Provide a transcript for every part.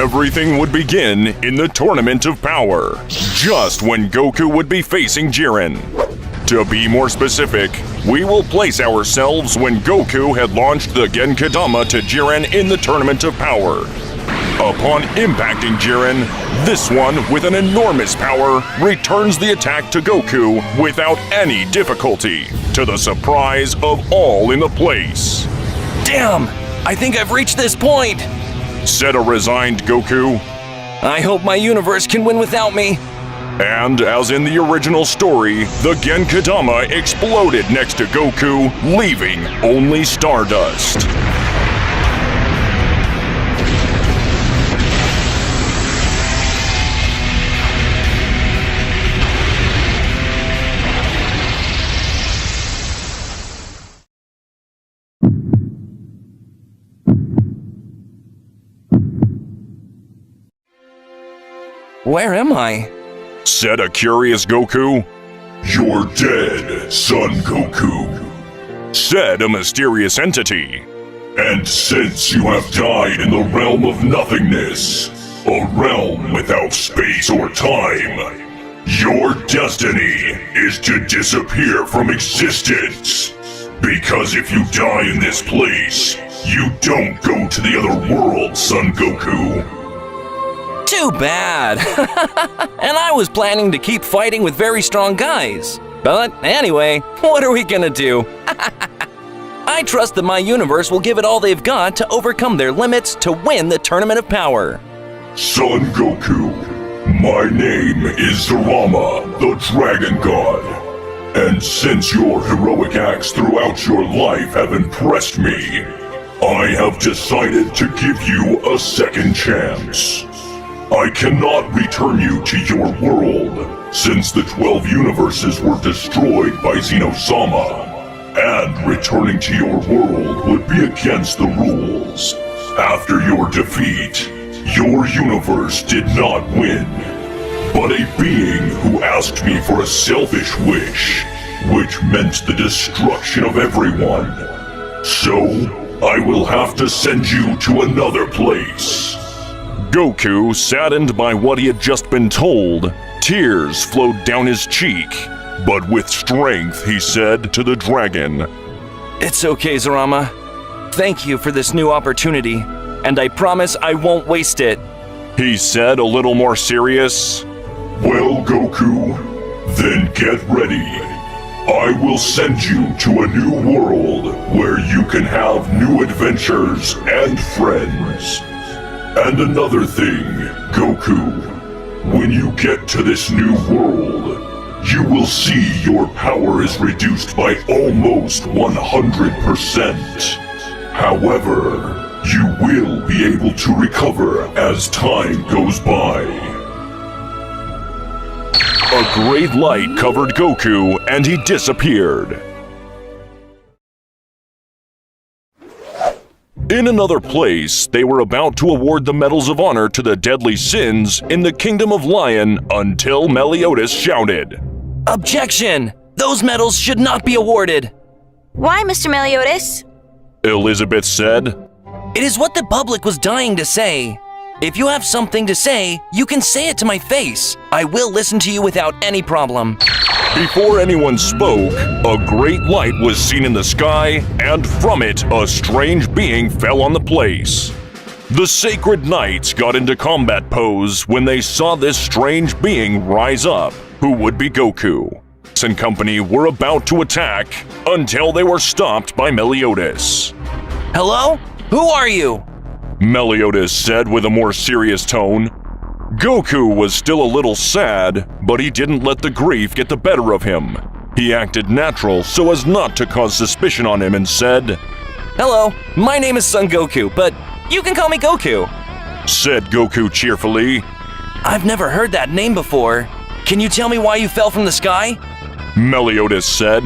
Everything would begin in the Tournament of Power, just when Goku would be facing Jiren. To be more specific, we will place ourselves when Goku had launched the Genkidama to Jiren in the Tournament of Power. Upon impacting Jiren, this one, with an enormous power, returns the attack to Goku without any difficulty, to the surprise of all in the place. Damn! I think I've reached this point! Said a resigned Goku. I hope my universe can win without me. And as in the original story, the Genkidama exploded next to Goku, leaving only stardust. Where am I? Said a curious Goku. You're dead, son Goku. Said a mysterious entity. And since you have died in the realm of nothingness, a realm without space or time, your destiny is to disappear from existence. Because if you die in this place, you don't go to the other world, son Goku. Too bad! And I was planning to keep fighting with very strong guys. But anyway, what are we gonna do? I trust that my universe will give it all they've got to overcome their limits to win the Tournament of Power. Son Goku, my name is Zarama, the Dragon God. And since your heroic acts throughout your life have impressed me, I have decided to give you a second chance. I cannot return you to your world, since the 12 universes were destroyed by Xeno-sama, and returning to your world would be against the rules. After your defeat, your universe did not win, but a being who asked me for a selfish wish, which meant the destruction of everyone. So, I will have to send you to another place. Goku, saddened by what he had just been told, tears flowed down his cheek. But with strength, he said to the dragon, It's okay, Zarama. Thank you for this new opportunity, and I promise I won't waste it. He said, a little more serious. Well, Goku, then get ready. I will send you to a new world where you can have new adventures and friends. And another thing, Goku, when you get to this new world, you will see your power is reduced by almost 100%. However, you will be able to recover as time goes by. A great light covered Goku and he disappeared. In another place, they were about to award the Medals of Honor to the deadly sins in the Kingdom of Lion until Meliodas shouted, Objection! Those medals should not be awarded! Why, Mr. Meliodas? Elizabeth said. It is what the public was dying to say. If you have something to say, you can say it to my face. I will listen to you without any problem. Before anyone spoke, a great light was seen in the sky, and from it, a strange being fell on the place. The sacred knights got into combat pose when they saw this strange being rise up, who would be Goku. And company were about to attack until they were stopped by Meliodas. Hello? Who are you? Meliodas said with a more serious tone. Goku was still a little sad, but he didn't let the grief get the better of him. He acted natural so as not to cause suspicion on him and said, Hello, my name is Son Goku, but you can call me Goku. Said Goku cheerfully. I've never heard that name before. Can you tell me why you fell from the sky? Meliodas said.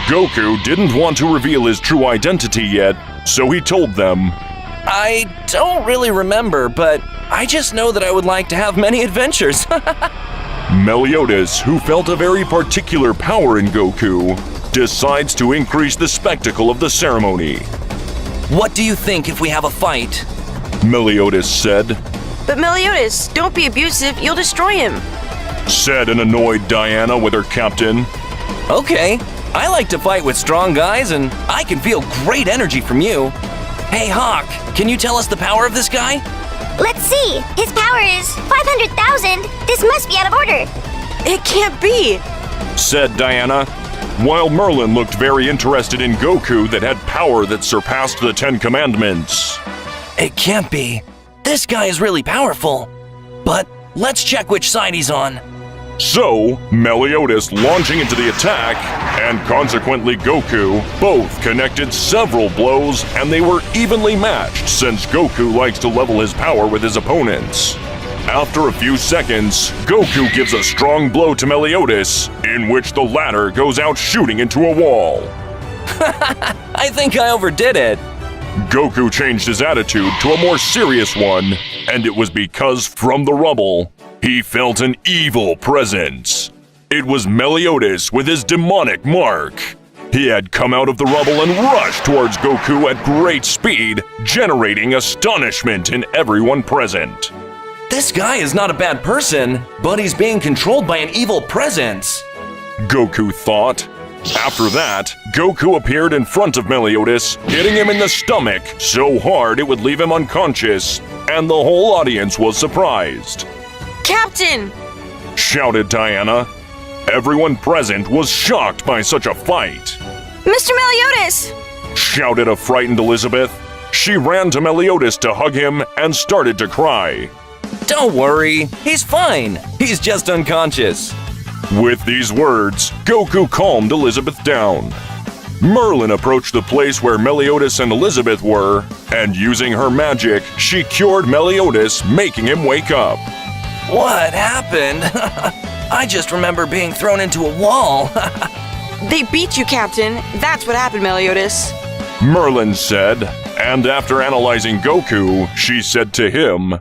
Goku didn't want to reveal his true identity yet, so he told them, I don't really remember, but I just know that I would like to have many adventures. Meliodas, who felt a very particular power in Goku, decides to increase the spectacle of the ceremony. What do you think if we have a fight? Meliodas said. But Meliodas, don't be abusive, you'll destroy him. said an annoyed Diana with her captain. Okay, I like to fight with strong guys, and I can feel great energy from you. Hey, Hawk, can you tell us the power of this guy? Let's see. His power is 500,000. This must be out of order. It can't be. Said Diana, while Merlin looked very interested in Goku that had power that surpassed the 10 Commandments. It can't be. This guy is really powerful. But let's check which side he's on. So, Meliodas launching into the attack, and consequently Goku, both connected several blows, and they were evenly matched since Goku likes to level his power with his opponents. After a few seconds, Goku gives a strong blow to Meliodas, in which the latter goes out shooting into a wall. I think I overdid it. Goku changed his attitude to a more serious one, and it was because from the rubble, he felt an evil presence. It was Meliodas with his demonic mark. He had come out of the rubble and rushed towards Goku at great speed, generating astonishment in everyone present. This guy is not a bad person, but he's being controlled by an evil presence. Goku thought. After that, Goku appeared in front of Meliodas, hitting him in the stomach so hard it would leave him unconscious, and the whole audience was surprised. Captain! Shouted Diana. Everyone present was shocked by such a fight. Mr. Meliodas! Shouted a frightened Elizabeth. She ran to Meliodas to hug him and started to cry. Don't worry, he's fine. He's just unconscious. With these words, Goku calmed Elizabeth down. Merlin approached the place where Meliodas and Elizabeth were, and using her magic, she cured Meliodas, making him wake up. What happened? I just remember being thrown into a wall. They beat you, Captain. That's what happened, Meliodas. Merlin said, and after analyzing Goku, she said to him,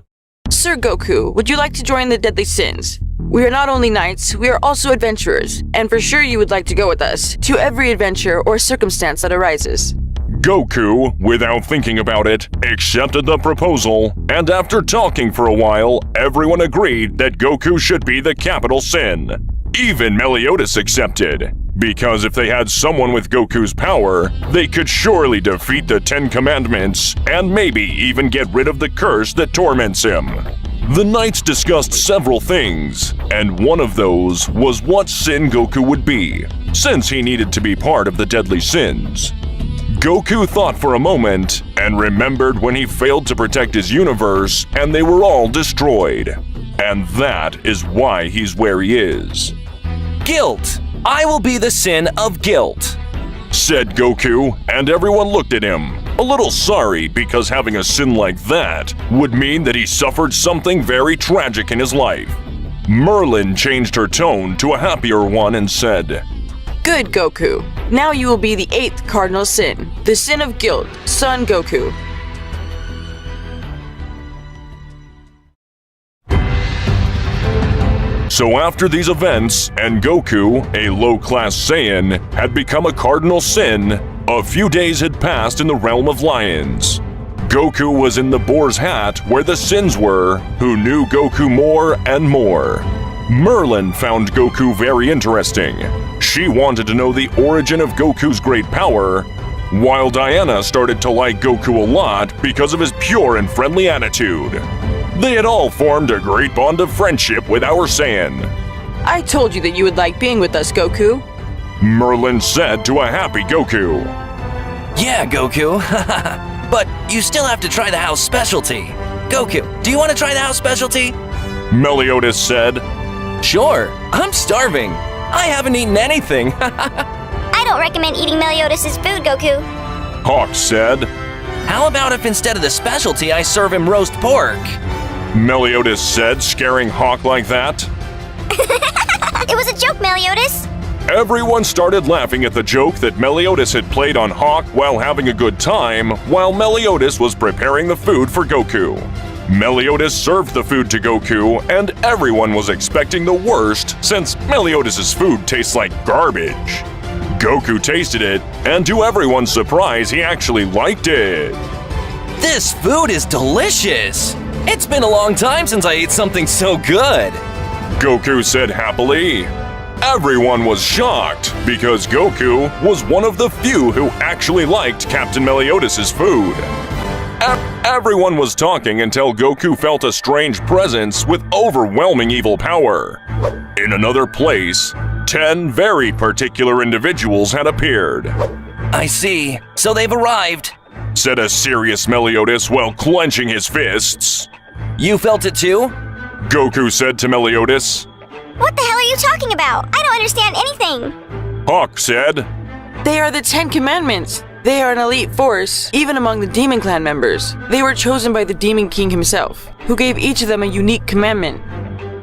Sir Goku, would you like to join the Deadly Sins? We are not only knights, we are also adventurers, and for sure you would like to go with us to every adventure or circumstance that arises. Goku, without thinking about it, accepted the proposal, and after talking for a while, everyone agreed that Goku should be the capital sin. Even Meliodas accepted, because if they had someone with Goku's power, they could surely defeat the 10 Commandments and maybe even get rid of the curse that torments him. The knights discussed several things, and one of those was what sin Goku would be, since he needed to be part of the deadly sins. Goku thought for a moment and remembered when he failed to protect his universe and they were all destroyed. And that is why he's where he is. Guilt. I will be the sin of guilt, said Goku, and everyone looked at him, a little sorry because having a sin like that would mean that he suffered something very tragic in his life. Merlin changed her tone to a happier one and said, Good, Goku. Now you will be the 8th cardinal sin, the sin of guilt, Son Goku. So after these events, and Goku, a low-class Saiyan, had become a cardinal sin, a few days had passed in the realm of lions. Goku was in the boar's hat where the sins were, who knew Goku more and more. Merlin found Goku very interesting. She wanted to know the origin of Goku's great power, while Diana started to like Goku a lot because of his pure and friendly attitude. They had all formed a great bond of friendship with our Saiyan. I told you that you would like being with us, Goku. Merlin said to a happy Goku. Yeah, Goku. But you still have to try the house specialty. Goku, do you want to try the house specialty? Meliodas said. Sure, I'm starving. I haven't eaten anything. I don't recommend eating Meliodas' food, Goku. Hawk said. How about if instead of the specialty I serve him roast pork? Meliodas said, scaring Hawk like that. It was a joke, Meliodas. Everyone started laughing at the joke that Meliodas had played on Hawk while having a good time, while Meliodas was preparing the food for Goku. Meliodas served the food to Goku, and everyone was expecting the worst since Meliodas' food tastes like garbage. Goku tasted it, and to everyone's surprise, he actually liked it. This food is delicious. It's been a long time since I ate something so good. Goku said happily. Everyone was shocked because Goku was one of the few who actually liked Captain Meliodas' food. Everyone was talking until Goku felt a strange presence with overwhelming evil power. In another place, 10 very particular individuals had appeared. I see. So they've arrived, said a serious Meliodas while clenching his fists. You felt it too? Goku said to Meliodas. What the hell are you talking about? I don't understand anything. Hawk said. They are the 10 Commandments. They are an elite force, even among the Demon Clan members. They were chosen by the Demon King himself, who gave each of them a unique commandment.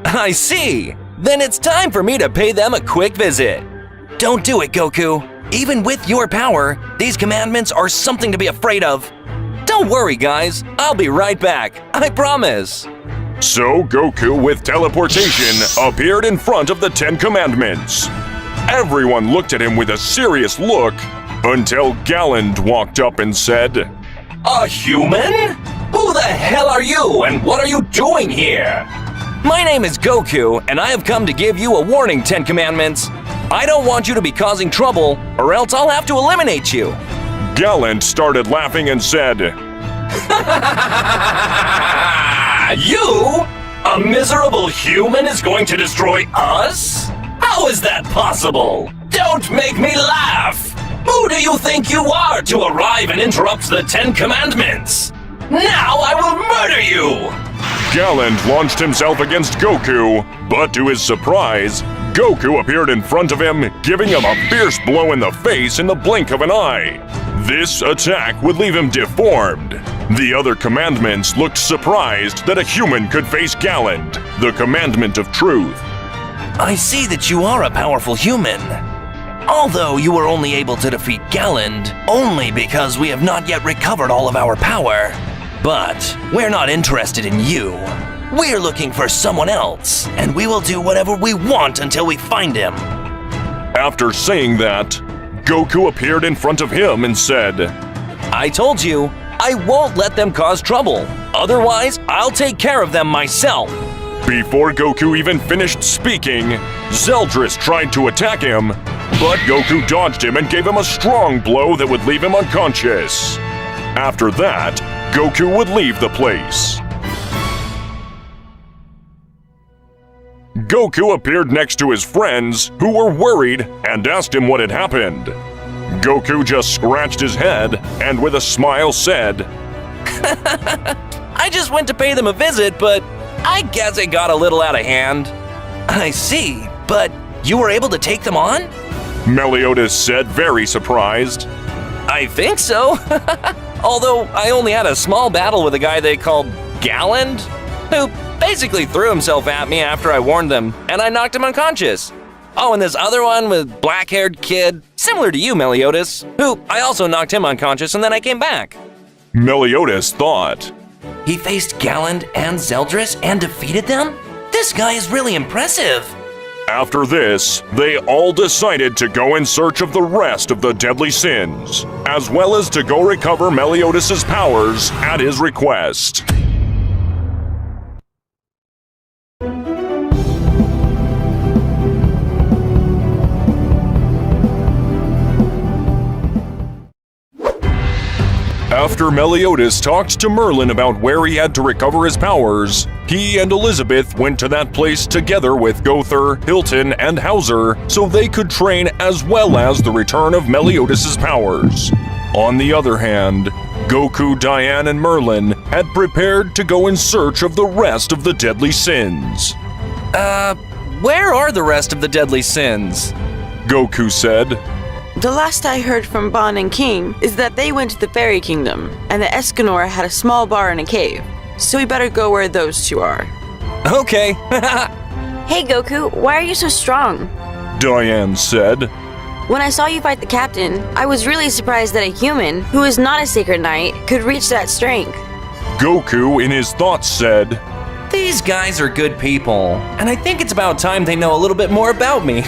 I see. Then it's time for me to pay them a quick visit. Don't do it, Goku. Even with your power, these commandments are something to be afraid of. Don't worry, guys. I'll be right back. I promise. So Goku, with teleportation, appeared in front of the 10 Commandments. Everyone looked at him with a serious look until Galland walked up and said, A human? Who the hell are you and what are you doing here? My name is Goku, and I have come to give you a warning, 10 Commandments. I don't want you to be causing trouble, or else I'll have to eliminate you. Gallant started laughing and said, You? A miserable human is going to destroy us? How is that possible? Don't make me laugh! Who do you think you are to arrive and interrupt the 10 Commandments? Now I will murder you! Gallant launched himself against Goku, but to his surprise, Goku appeared in front of him, giving him a fierce blow in the face in the blink of an eye. This attack would leave him deformed. The other commandments looked surprised that a human could face Gallant, the commandment of truth. I see that you are a powerful human. Although you were only able to defeat Galland only because we have not yet recovered all of our power. But we're not interested in you. We're looking for someone else, and we will do whatever we want until we find him. After saying that, Goku appeared in front of him and said, I told you, I won't let them cause trouble. Otherwise, I'll take care of them myself. Before Goku even finished speaking, Zeldris tried to attack him, but Goku dodged him and gave him a strong blow that would leave him unconscious. After that, Goku would leave the place. Goku appeared next to his friends, who were worried, and asked him what had happened. Goku just scratched his head and with a smile said, I just went to pay them a visit, but I guess it got a little out of hand. I see, but you were able to take them on? Meliodas said, very surprised. I think so. Although I only had a small battle with a guy they called Galland, who basically threw himself at me after I warned them, and I knocked him unconscious. Oh, and this other one with black-haired kid, similar to you, Meliodas, who I also knocked him unconscious and then I came back. Meliodas thought, He faced Galland and Zeldris and defeated them? This guy is really impressive. After this, they all decided to go in search of the rest of the deadly sins, as well as to go recover Meliodas' powers at his request. After Meliodas talked to Merlin about where he had to recover his powers, he and Elizabeth went to that place together with Gother, Hilton, and Hauser so they could train as well as the return of Meliodas' powers. On the other hand, Goku, Diane, and Merlin had prepared to go in search of the rest of the deadly sins. Where are the rest of the deadly sins? Goku said, The last I heard from Bon and King is that they went to the Fairy Kingdom, and the Escanor had a small bar in a cave. So we better go where those two are. Okay. Hey Goku, why are you so strong? Diane said. When I saw you fight the captain, I was really surprised that a human, who is not a sacred knight, could reach that strength. Goku, in his thoughts, said, These guys are good people, and I think it's about time they know a little bit more about me.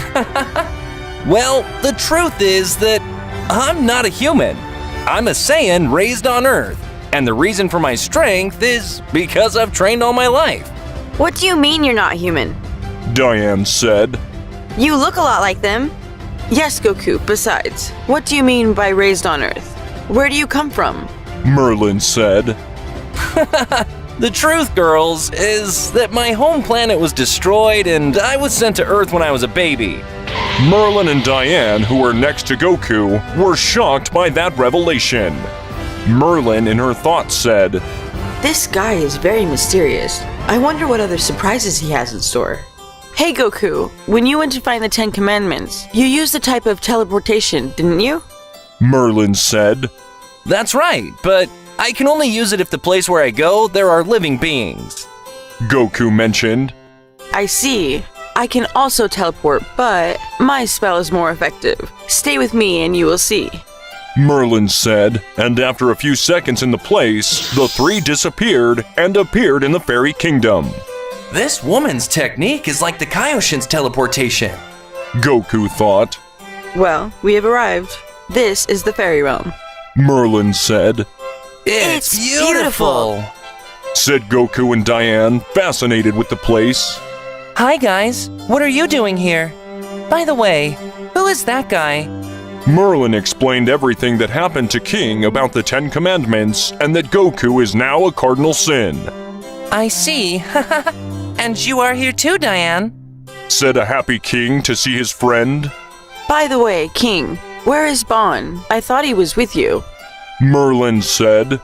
Well, the truth is that I'm not a human. I'm a Saiyan raised on Earth. And the reason for my strength is because I've trained all my life. What do you mean you're not human? Diane said. You look a lot like them. Yes, Goku, besides, what do you mean by raised on Earth? Where do you come from? Merlin said. The truth, girls, is that my home planet was destroyed and I was sent to Earth when I was a baby. Merlin and Diane, who were next to Goku, were shocked by that revelation. Merlin, in her thoughts, said, This guy is very mysterious. I wonder what other surprises he has in store. Hey Goku, when you went to find the 10 Commandments, you used a type of teleportation, didn't you? Merlin said. That's right, but I can only use it if the place where I go, there are living beings. Goku mentioned. I see. I can also teleport, but my spell is more effective. Stay with me and you will see. Merlin said, and after a few seconds in the place, the three disappeared and appeared in the fairy kingdom. This woman's technique is like the Kaioshin's teleportation. Goku thought. Well, we have arrived. This is the fairy realm. Merlin said. It's beautiful, said Goku and Diane, fascinated with the place. Hi guys, what are you doing here? By the way, who is that guy? Merlin explained everything that happened to King about the 10 Commandments and that Goku is now a cardinal sin. I see. And you are here too, Diane, said a happy King to see his friend. By the way, King, where is Bon? I thought he was with you. Merlin said.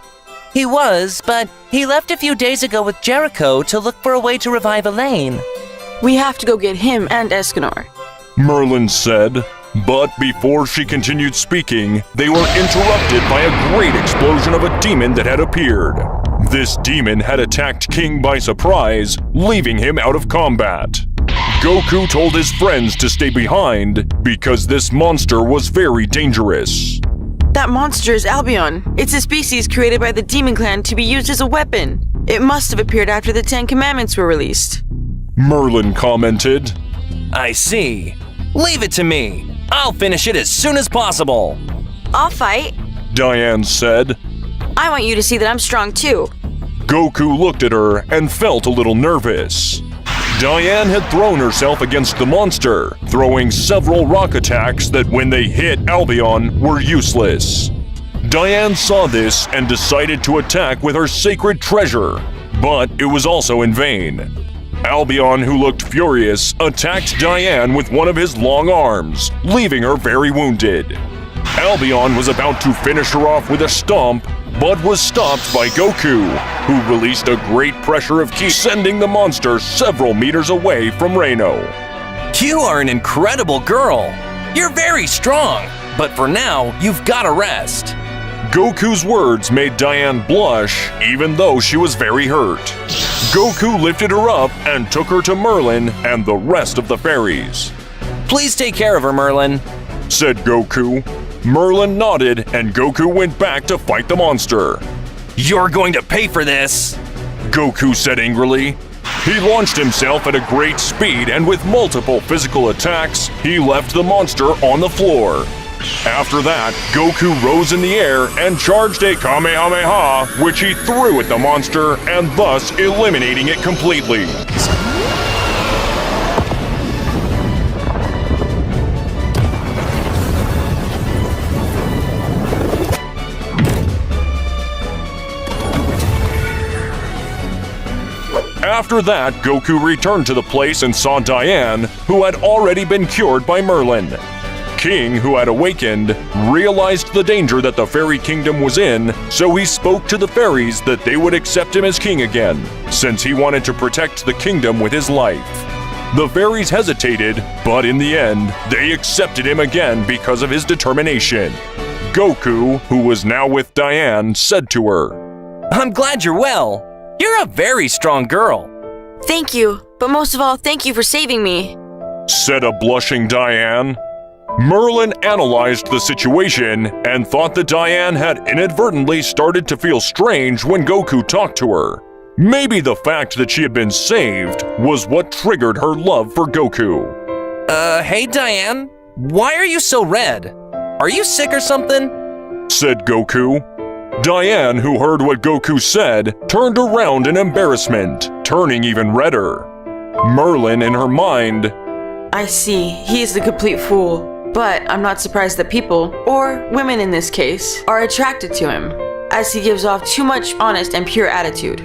He was, but he left a few days ago with Jericho to look for a way to revive Elaine. We have to go get him and Escanor. Merlin said. But before she continued speaking, they were interrupted by a great explosion of a demon that had appeared. This demon had attacked King by surprise, leaving him out of combat. Goku told his friends to stay behind because this monster was very dangerous. That monster is Albion. It's a species created by the Demon Clan to be used as a weapon. It must have appeared after the 10 Commandments were released. Merlin commented. I see. Leave it to me. I'll finish it as soon as possible. I'll fight. Diane said. I want you to see that I'm strong too. Goku looked at her and felt a little nervous. Diane had thrown herself against the monster, throwing several rock attacks that when they hit Albion were useless. Diane saw this and decided to attack with her sacred treasure, but it was also in vain. Albion, who looked furious, attacked Diane with one of his long arms, leaving her very wounded. Albion was about to finish her off with a stomp, but was stopped by Goku, who released a great pressure of ki, sending the monster several meters away from Reino. You are an incredible girl. You're very strong, but for now, you've got to rest. Goku's words made Diane blush, even though she was very hurt. Goku lifted her up and took her to Merlin and the rest of the fairies. Please take care of her, Merlin, said Goku. Merlin nodded and Goku went back to fight the monster. You're going to pay for this, Goku said angrily. He launched himself at a great speed and with multiple physical attacks, he left the monster on the floor. After that, Goku rose in the air and charged a Kamehameha, which he threw at the monster and thus eliminating it completely. After that, Goku returned to the place and saw Diane, who had already been cured by Merlin. King, who had awakened, realized the danger that the fairy kingdom was in, so he spoke to the fairies that they would accept him as king again, since he wanted to protect the kingdom with his life. The fairies hesitated, but in the end, they accepted him again because of his determination. Goku, who was now with Diane, said to her, I'm glad you're well. You're a very strong girl. Thank you, but most of all, thank you for saving me, said a blushing Diane. Merlin analyzed the situation and thought that Diane had inadvertently started to feel strange when Goku talked to her. Maybe the fact that she had been saved was what triggered her love for Goku. Hey Diane, why are you so red? Are you sick or something? Said Goku. Diane, who heard what Goku said, turned around in embarrassment, turning even redder. Merlin, in her mind, I see, he is the complete fool. But I'm not surprised that people, or women in this case, are attracted to him, as he gives off too much honest and pure attitude.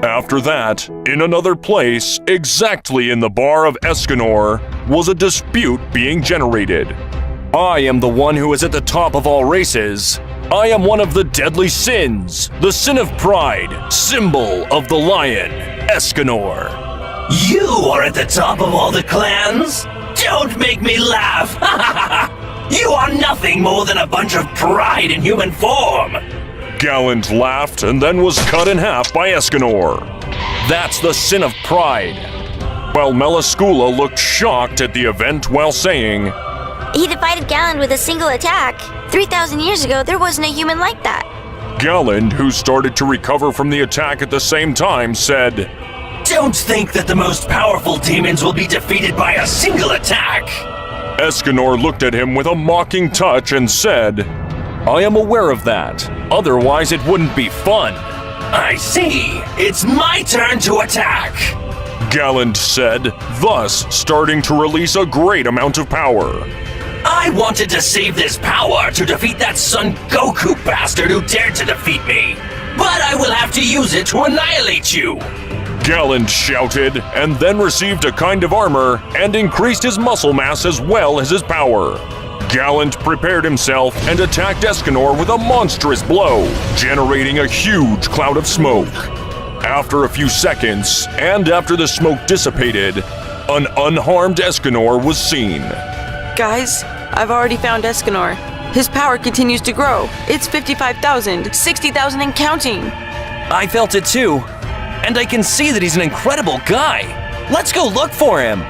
After that, in another place, exactly in the bar of Escanor, was a dispute being generated. I am the one who is at the top of all races. I am one of the deadly sins, the sin of pride, symbol of the lion, Escanor. You are at the top of all the clans? Don't make me laugh! You are nothing more than a bunch of pride in human form! Gallant laughed and then was cut in half by Escanor. That's the sin of pride. While Melascula looked shocked at the event while saying, He defeated Galland with a single attack. 3,000 years ago, there wasn't a human like that. Galland, who started to recover from the attack at the same time, said, Don't think that the most powerful demons will be defeated by a single attack! Escanor looked at him with a mocking touch and said, I am aware of that. Otherwise, it wouldn't be fun. I see. It's my turn to attack. Galland said, thus starting to release a great amount of power. I wanted to save this power to defeat that Son Goku bastard who dared to defeat me. But I will have to use it to annihilate you. Galland shouted, and then received a kind of armor and increased his muscle mass as well as his power. Gallant prepared himself and attacked Escanor with a monstrous blow, generating a huge cloud of smoke. After a few seconds, and after the smoke dissipated, an unharmed Escanor was seen. Guys, I've already found Escanor. His power continues to grow. It's 55,000, 60,000 and counting. I felt it too. And I can see that he's an incredible guy. Let's go look for him.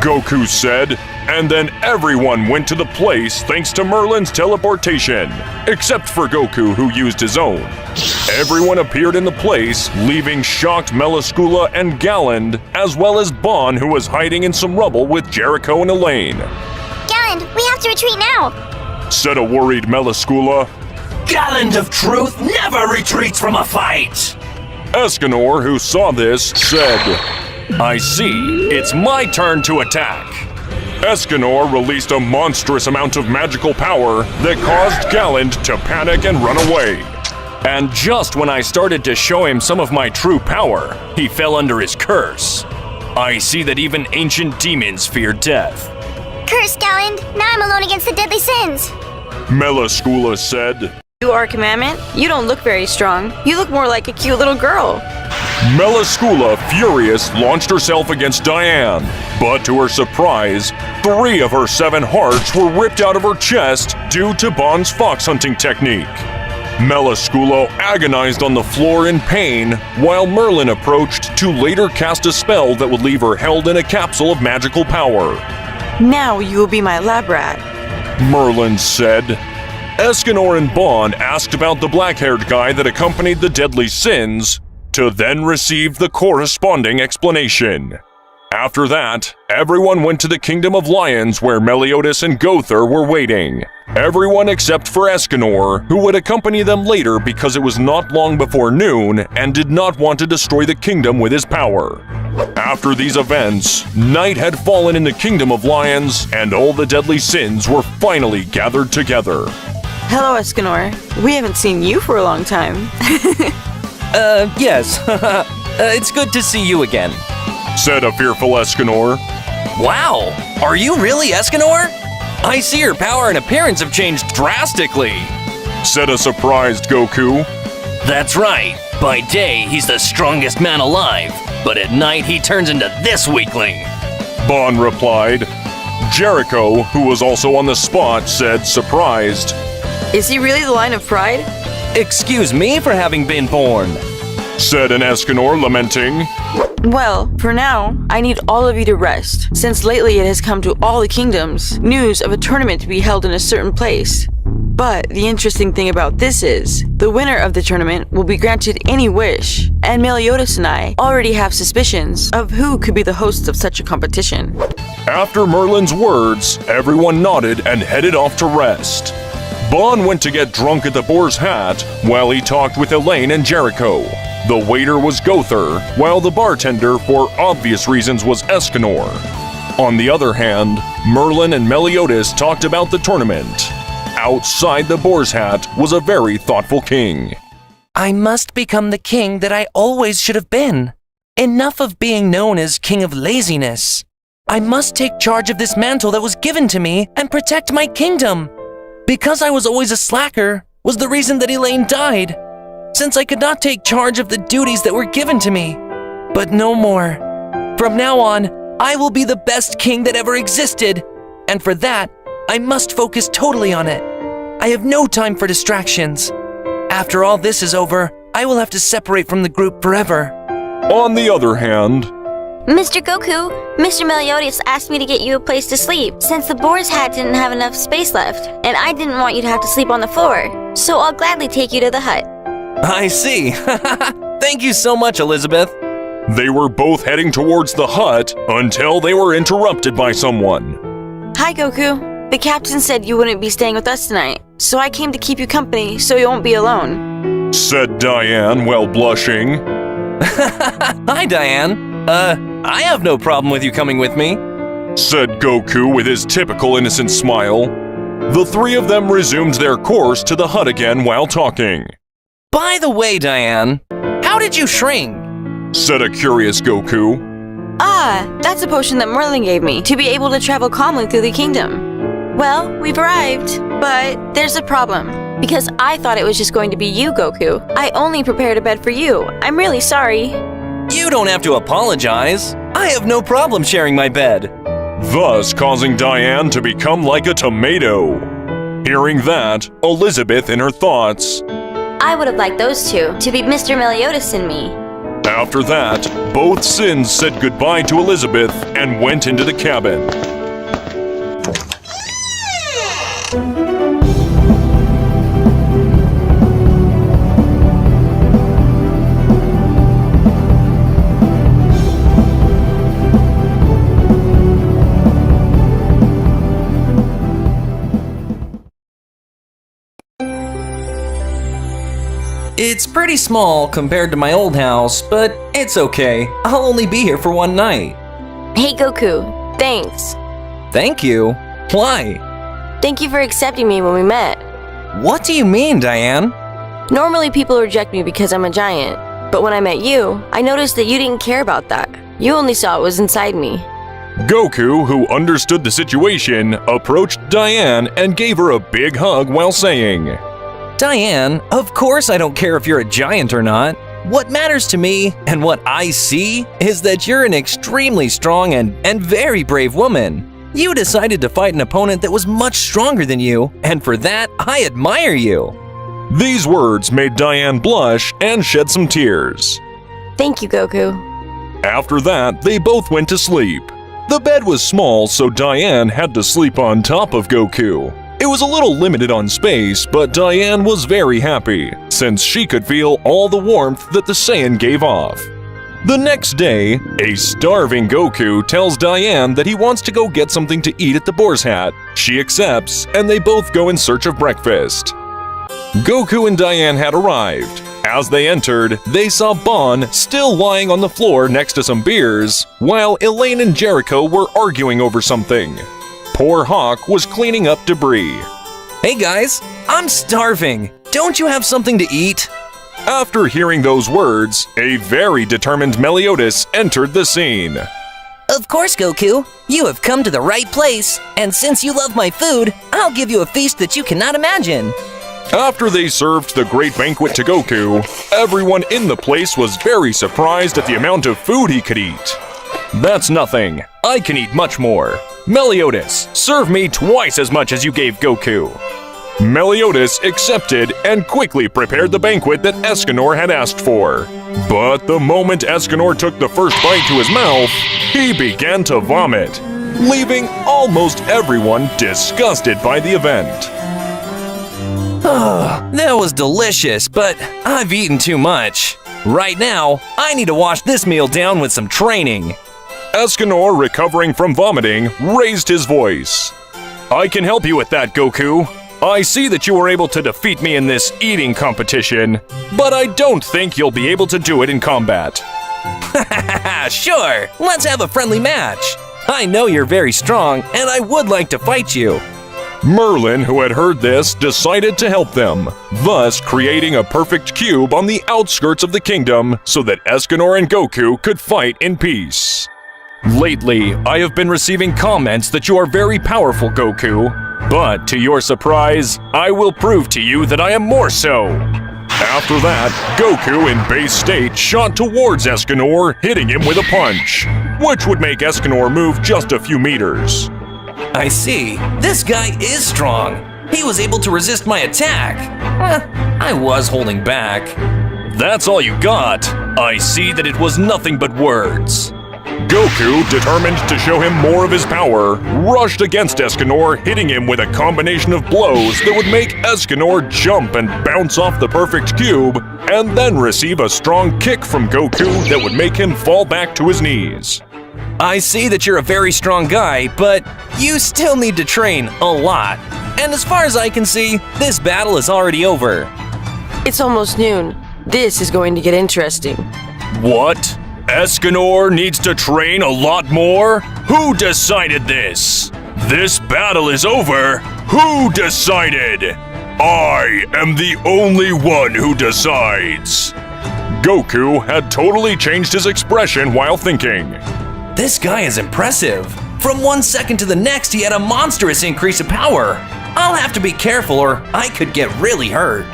Goku said, and then everyone went to the place thanks to Merlin's teleportation, except for Goku, who used his own. Everyone appeared in the place, leaving shocked Melascula and Galland, as well as Bon, who was hiding in some rubble with Jericho and Elaine. Galland, we have to retreat now, said a worried Melascula. Gallant of Truth never retreats from a fight. Escanor, who saw this, said, I see, it's my turn to attack. Escanor released a monstrous amount of magical power that caused Galland to panic and run away. And just when I started to show him some of my true power, he fell under his curse. I see that even ancient demons fear death. Curse, Galland. Now I'm alone against the deadly sins. Melascula said. You are Commandment? You don't look very strong. You look more like a cute little girl. Melascula, furious, launched herself against Diane, but to her surprise, 3 of her 7 hearts were ripped out of her chest due to Bon's fox hunting technique. Melascula agonized on the floor in pain, while Merlin approached to later cast a spell that would leave her held in a capsule of magical power. Now you will be my lab rat, Merlin said. Escanor and Bon asked about the black-haired guy that accompanied the deadly sins, to then receive the corresponding explanation. After that, everyone went to the Kingdom of Lions where Meliodas and Gother were waiting. Everyone except for Escanor, who would accompany them later because it was not long before noon and did not want to destroy the kingdom with his power. After these events, night had fallen in the Kingdom of Lions and all the deadly sins were finally gathered together. Hello, Escanor. We haven't seen you for a long time. Yes. It's good to see you again. Said a fearful Escanor. Wow, are you really Escanor? I see your power and appearance have changed drastically. Said a surprised Goku. That's right. By day, he's the strongest man alive. But at night, he turns into this weakling. Bon replied. Jericho, who was also on the spot, said, surprised. Is he really the line of pride? Excuse me for having been born. Said an Escanor, lamenting. Well, for now, I need all of you to rest, since lately it has come to all the kingdoms news of a tournament to be held in a certain place. But the interesting thing about this is, the winner of the tournament will be granted any wish, and Meliodas and I already have suspicions of who could be the hosts of such a competition. After Merlin's words, everyone nodded and headed off to rest. Bon went to get drunk at the Boar's Hat while he talked with Elaine and Jericho. The waiter was Gother, while the bartender, for obvious reasons, was Escanor. On the other hand, Merlin and Meliodas talked about the tournament. Outside the Boar's Hat was a very thoughtful king. I must become the king that I always should have been. Enough of being known as king of laziness. I must take charge of this mantle that was given to me and protect my kingdom. Because I was always a slacker was the reason that Elaine died, since I could not take charge of the duties that were given to me. But no more. From now on, I will be the best king that ever existed, and for that, I must focus totally on it. I have no time for distractions. After all this is over, I will have to separate from the group forever. On the other hand, Mr. Goku, Mr. Meliodas asked me to get you a place to sleep, since the Boar's Hat didn't have enough space left, and I didn't want you to have to sleep on the floor, so I'll gladly take you to the hut. I see. Thank you so much, Elizabeth. they were both heading towards the hut until they were interrupted by someone. Hi, Goku. The captain said you wouldn't be staying with us tonight, so I came to keep you company so you won't be alone. Said Diane while blushing. Hi, Diane. I have no problem with you coming with me. Said Goku with his typical innocent smile. The three of them resumed their course to the hut again while talking. By the way, Diane, how did you shrink? Said a curious Goku. Ah, that's a potion that Merlin gave me to be able to travel calmly through the kingdom. Well, we've arrived, but there's a problem. Because I thought it was just going to be you, Goku. I only prepared a bed for you. I'm really sorry. You don't have to apologize. I have no problem sharing my bed. Thus causing Diane to become like a tomato. Hearing that, Elizabeth in her thoughts. I would have liked those two to be Mr. Meliodas and me. After that, both Sins said goodbye to Elizabeth and went into the cabin. It's pretty small compared to my old house, but it's okay. I'll only be here for one night. Hey Goku, thanks. Thank you? Why? Thank you for accepting me when we met. What do you mean, Diane? Normally people reject me because I'm a giant, but when I met you, I noticed that you didn't care about that. You only saw what was inside me. Goku, who understood the situation, approached Diane and gave her a big hug while saying, Diane, of course I don't care if you're a giant or not. What matters to me, and what I see, is that you're an extremely strong and very brave woman. You decided to fight an opponent that was much stronger than you, and for that, I admire you. These words made Diane blush and shed some tears. Thank you, Goku. After that, they both went to sleep. The bed was small, so Diane had to sleep on top of Goku. It was a little limited on space, but Diane was very happy, since she could feel all the warmth that the Saiyan gave off. The next day, a starving Goku tells Diane that he wants to go get something to eat at the Boar's Hat. She accepts, and they both go in search of breakfast. Goku and Diane had arrived. As they entered, they saw Bon still lying on the floor next to some beers, while Elaine and Jericho were arguing over something. Poor Hawk was cleaning up debris. Hey guys, I'm starving. Don't you have something to eat? After hearing those words, a very determined Meliodas entered the scene. Of course, Goku. You have come to the right place, and since you love my food, I'll give you a feast that you cannot imagine. After they served the great banquet to Goku, everyone in the place was very surprised at the amount of food he could eat. That's nothing. I can eat much more. Meliodas, serve me twice as much as you gave Goku. Meliodas accepted and quickly prepared the banquet that Escanor had asked for. But the moment Escanor took the first bite to his mouth, he began to vomit, leaving almost everyone disgusted by the event. That was delicious, but I've eaten too much. Right now, I need to wash this meal down with some training. Escanor, recovering from vomiting, raised his voice. I can help you with that, Goku. I see that you were able to defeat me in this eating competition, but I don't think you'll be able to do it in combat. Sure, let's have a friendly match. I know you're very strong, and I would like to fight you. Merlin, who had heard this, decided to help them, thus creating a perfect cube on the outskirts of the kingdom so that Escanor and Goku could fight in peace. Lately, I have been receiving comments that you are very powerful, Goku, but to your surprise, I will prove to you that I am more so. After that, Goku in base state shot towards Escanor, hitting him with a punch, which would make Escanor move just a few meters. I see. This guy is strong. He was able to resist my attack. I was holding back. That's all you got. I see that it was nothing but words. Goku, determined to show him more of his power, rushed against Escanor, hitting him with a combination of blows that would make Escanor jump and bounce off the perfect cube, and then receive a strong kick from Goku that would make him fall back to his knees. I see that you're a very strong guy, but you still need to train a lot. And as far as I can see, this battle is already over. It's almost noon. This is going to get interesting. What? Escanor needs to train a lot more? Who decided this? This battle is over. Who decided? I am the only one who decides. Goku had totally changed his expression while thinking. This guy is impressive. From 1 second to the next, he had a monstrous increase of power. I'll have to be careful or I could get really hurt.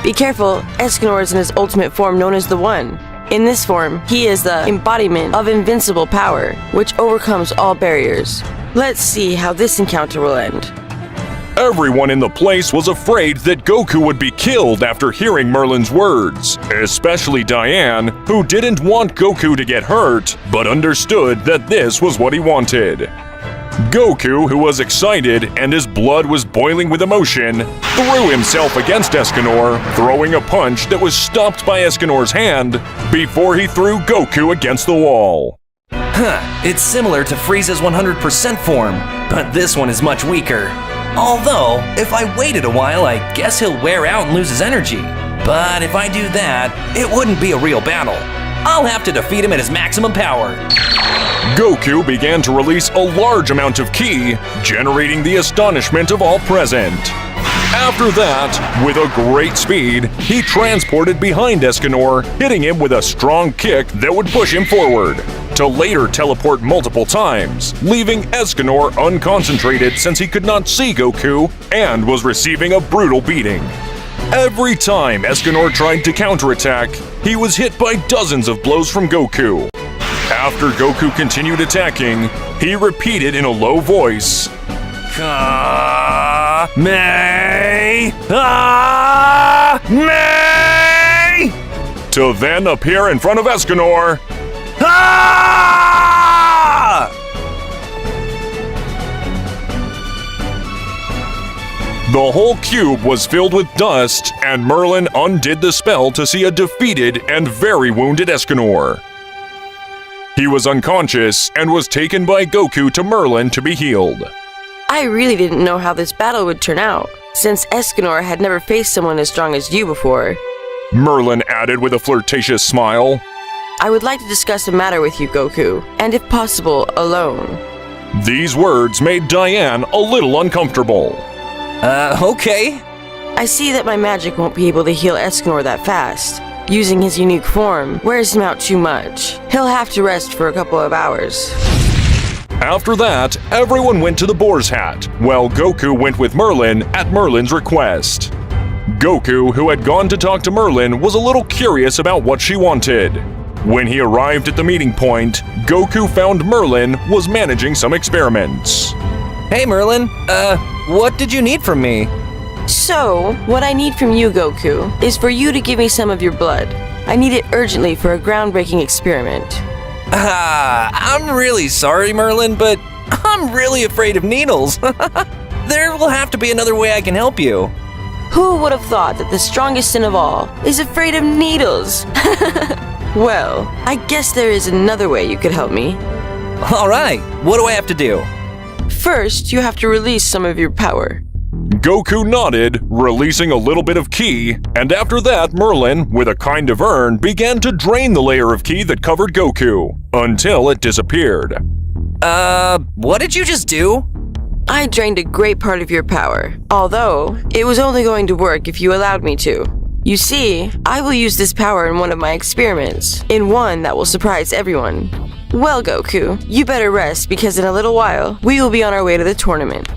Be careful, Escanor is in his ultimate form known as the One. In this form, he is the embodiment of invincible power, which overcomes all barriers. Let's see how this encounter will end. Everyone in the place was afraid that Goku would be killed after hearing Merlin's words, especially Diane, who didn't want Goku to get hurt, but understood that this was what he wanted. Goku, who was excited and his blood was boiling with emotion, threw himself against Escanor, throwing a punch that was stopped by Escanor's hand before he threw Goku against the wall. It's similar to Frieza's 100% form, but this one is much weaker. Although, if I waited a while, I guess he'll wear out and lose his energy. But if I do that, it wouldn't be a real battle. I'll have to defeat him at his maximum power. Goku began to release a large amount of ki, generating the astonishment of all present. After that, with a great speed, he transported behind Escanor, hitting him with a strong kick that would push him forward, to later teleport multiple times, leaving Escanor unconcentrated since he could not see Goku and was receiving a brutal beating. Every time Escanor tried to counterattack, he was hit by dozens of blows from Goku. After Goku continued attacking, he repeated in a low voice, May! May! To then appear in front of Escanor. The whole cube was filled with dust, and Merlin undid the spell to see a defeated and very wounded Escanor. He was unconscious and was taken by Goku to Merlin to be healed. I really didn't know how this battle would turn out, since Escanor had never faced someone as strong as you before. Merlin added with a flirtatious smile. I would like to discuss a matter with you, Goku, and if possible, alone. These words made Diane a little uncomfortable. Okay. I see that my magic won't be able to heal Escanor that fast. Using his unique form wears him out too much. He'll have to rest for a couple of hours. After that, everyone went to the boar's hat, while Goku went with Merlin at Merlin's request. Goku, who had gone to talk to Merlin, was a little curious about what she wanted. When he arrived at the meeting point, Goku found Merlin was managing some experiments. Hey Merlin, what did you need from me? So, what I need from you, Goku, is for you to give me some of your blood. I need it urgently for a groundbreaking experiment. I'm really sorry, Merlin, but I'm really afraid of needles. There will have to be another way I can help you. Who would have thought that the strongest sin of all is afraid of needles? Well, I guess there is another way you could help me. All right, what do I have to do? First, you have to release some of your power. Goku nodded, releasing a little bit of ki, and after that Merlin, with a kind of urn, began to drain the layer of ki that covered Goku, until it disappeared. What did you just do? I drained a great part of your power, although it was only going to work if you allowed me to. You see, I will use this power in one of my experiments, in one that will surprise everyone. Well, Goku, you better rest because in a little while, we will be on our way to the tournament.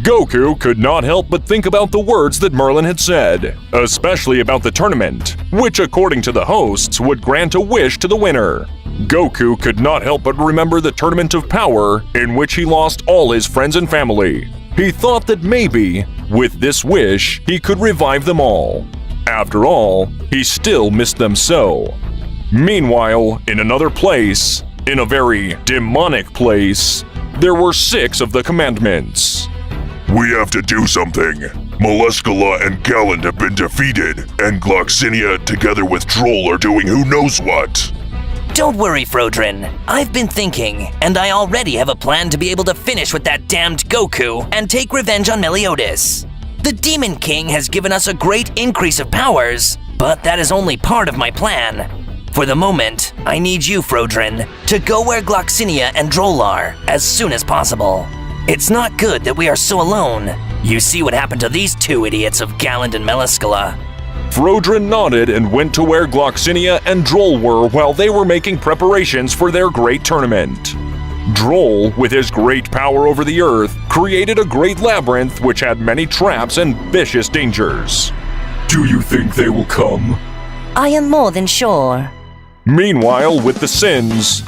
Goku could not help but think about the words that Merlin had said, especially about the tournament, which according to the hosts would grant a wish to the winner. Goku could not help but remember the Tournament of Power, in which he lost all his friends and family. He thought that maybe, with this wish, he could revive them all. After all, he still missed them so. Meanwhile, in another place, in a very demonic place, there were 6 of the commandments. We have to do something. Moleskala and Galland have been defeated, and Gloxinia together with Droll are doing who knows what. Don't worry, Frodrin. I've been thinking, and I already have a plan to be able to finish with that damned Goku and take revenge on Meliodas. The Demon King has given us a great increase of powers, but that is only part of my plan. For the moment, I need you, Frodrin, to go where Gloxinia and Droll are as soon as possible. It's not good that we are so alone. You see what happened to these 2 idiots of Galland and Moleskala. Frodrin nodded and went to where Gloxinia and Droll were while they were making preparations for their great tournament. Droll, with his great power over the earth, created a great labyrinth which had many traps and vicious dangers. Do you think they will come? I am more than sure. Meanwhile, with the Sins,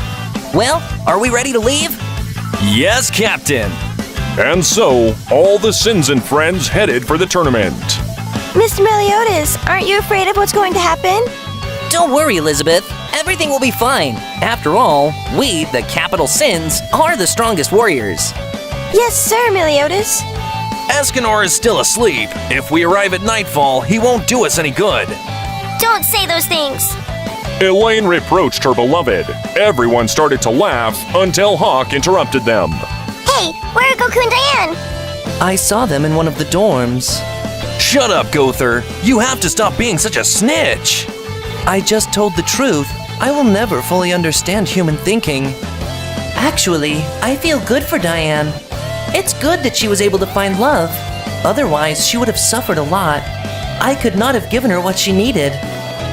Well, are we ready to leave? Yes, Captain. and so all the Sins and friends headed for the tournament. Mr. Meliodas, aren't you afraid of what's going to happen? Don't worry, Elizabeth. Everything will be fine. After all, we, the capital Sins, are the strongest warriors. Yes, sir, Meliodas. Escanor is still asleep. If we arrive at nightfall, he won't do us any good. Don't say those things. Elaine reproached her beloved. Everyone started to laugh until Hawk interrupted them. Hey, where are Goku and Diane? I saw them in one of the dorms. Shut up, Gother. You have to stop being such a snitch. I just told the truth. I will never fully understand human thinking. Actually, I feel good for Diane. It's good that she was able to find love. Otherwise, she would have suffered a lot. I could not have given her what she needed.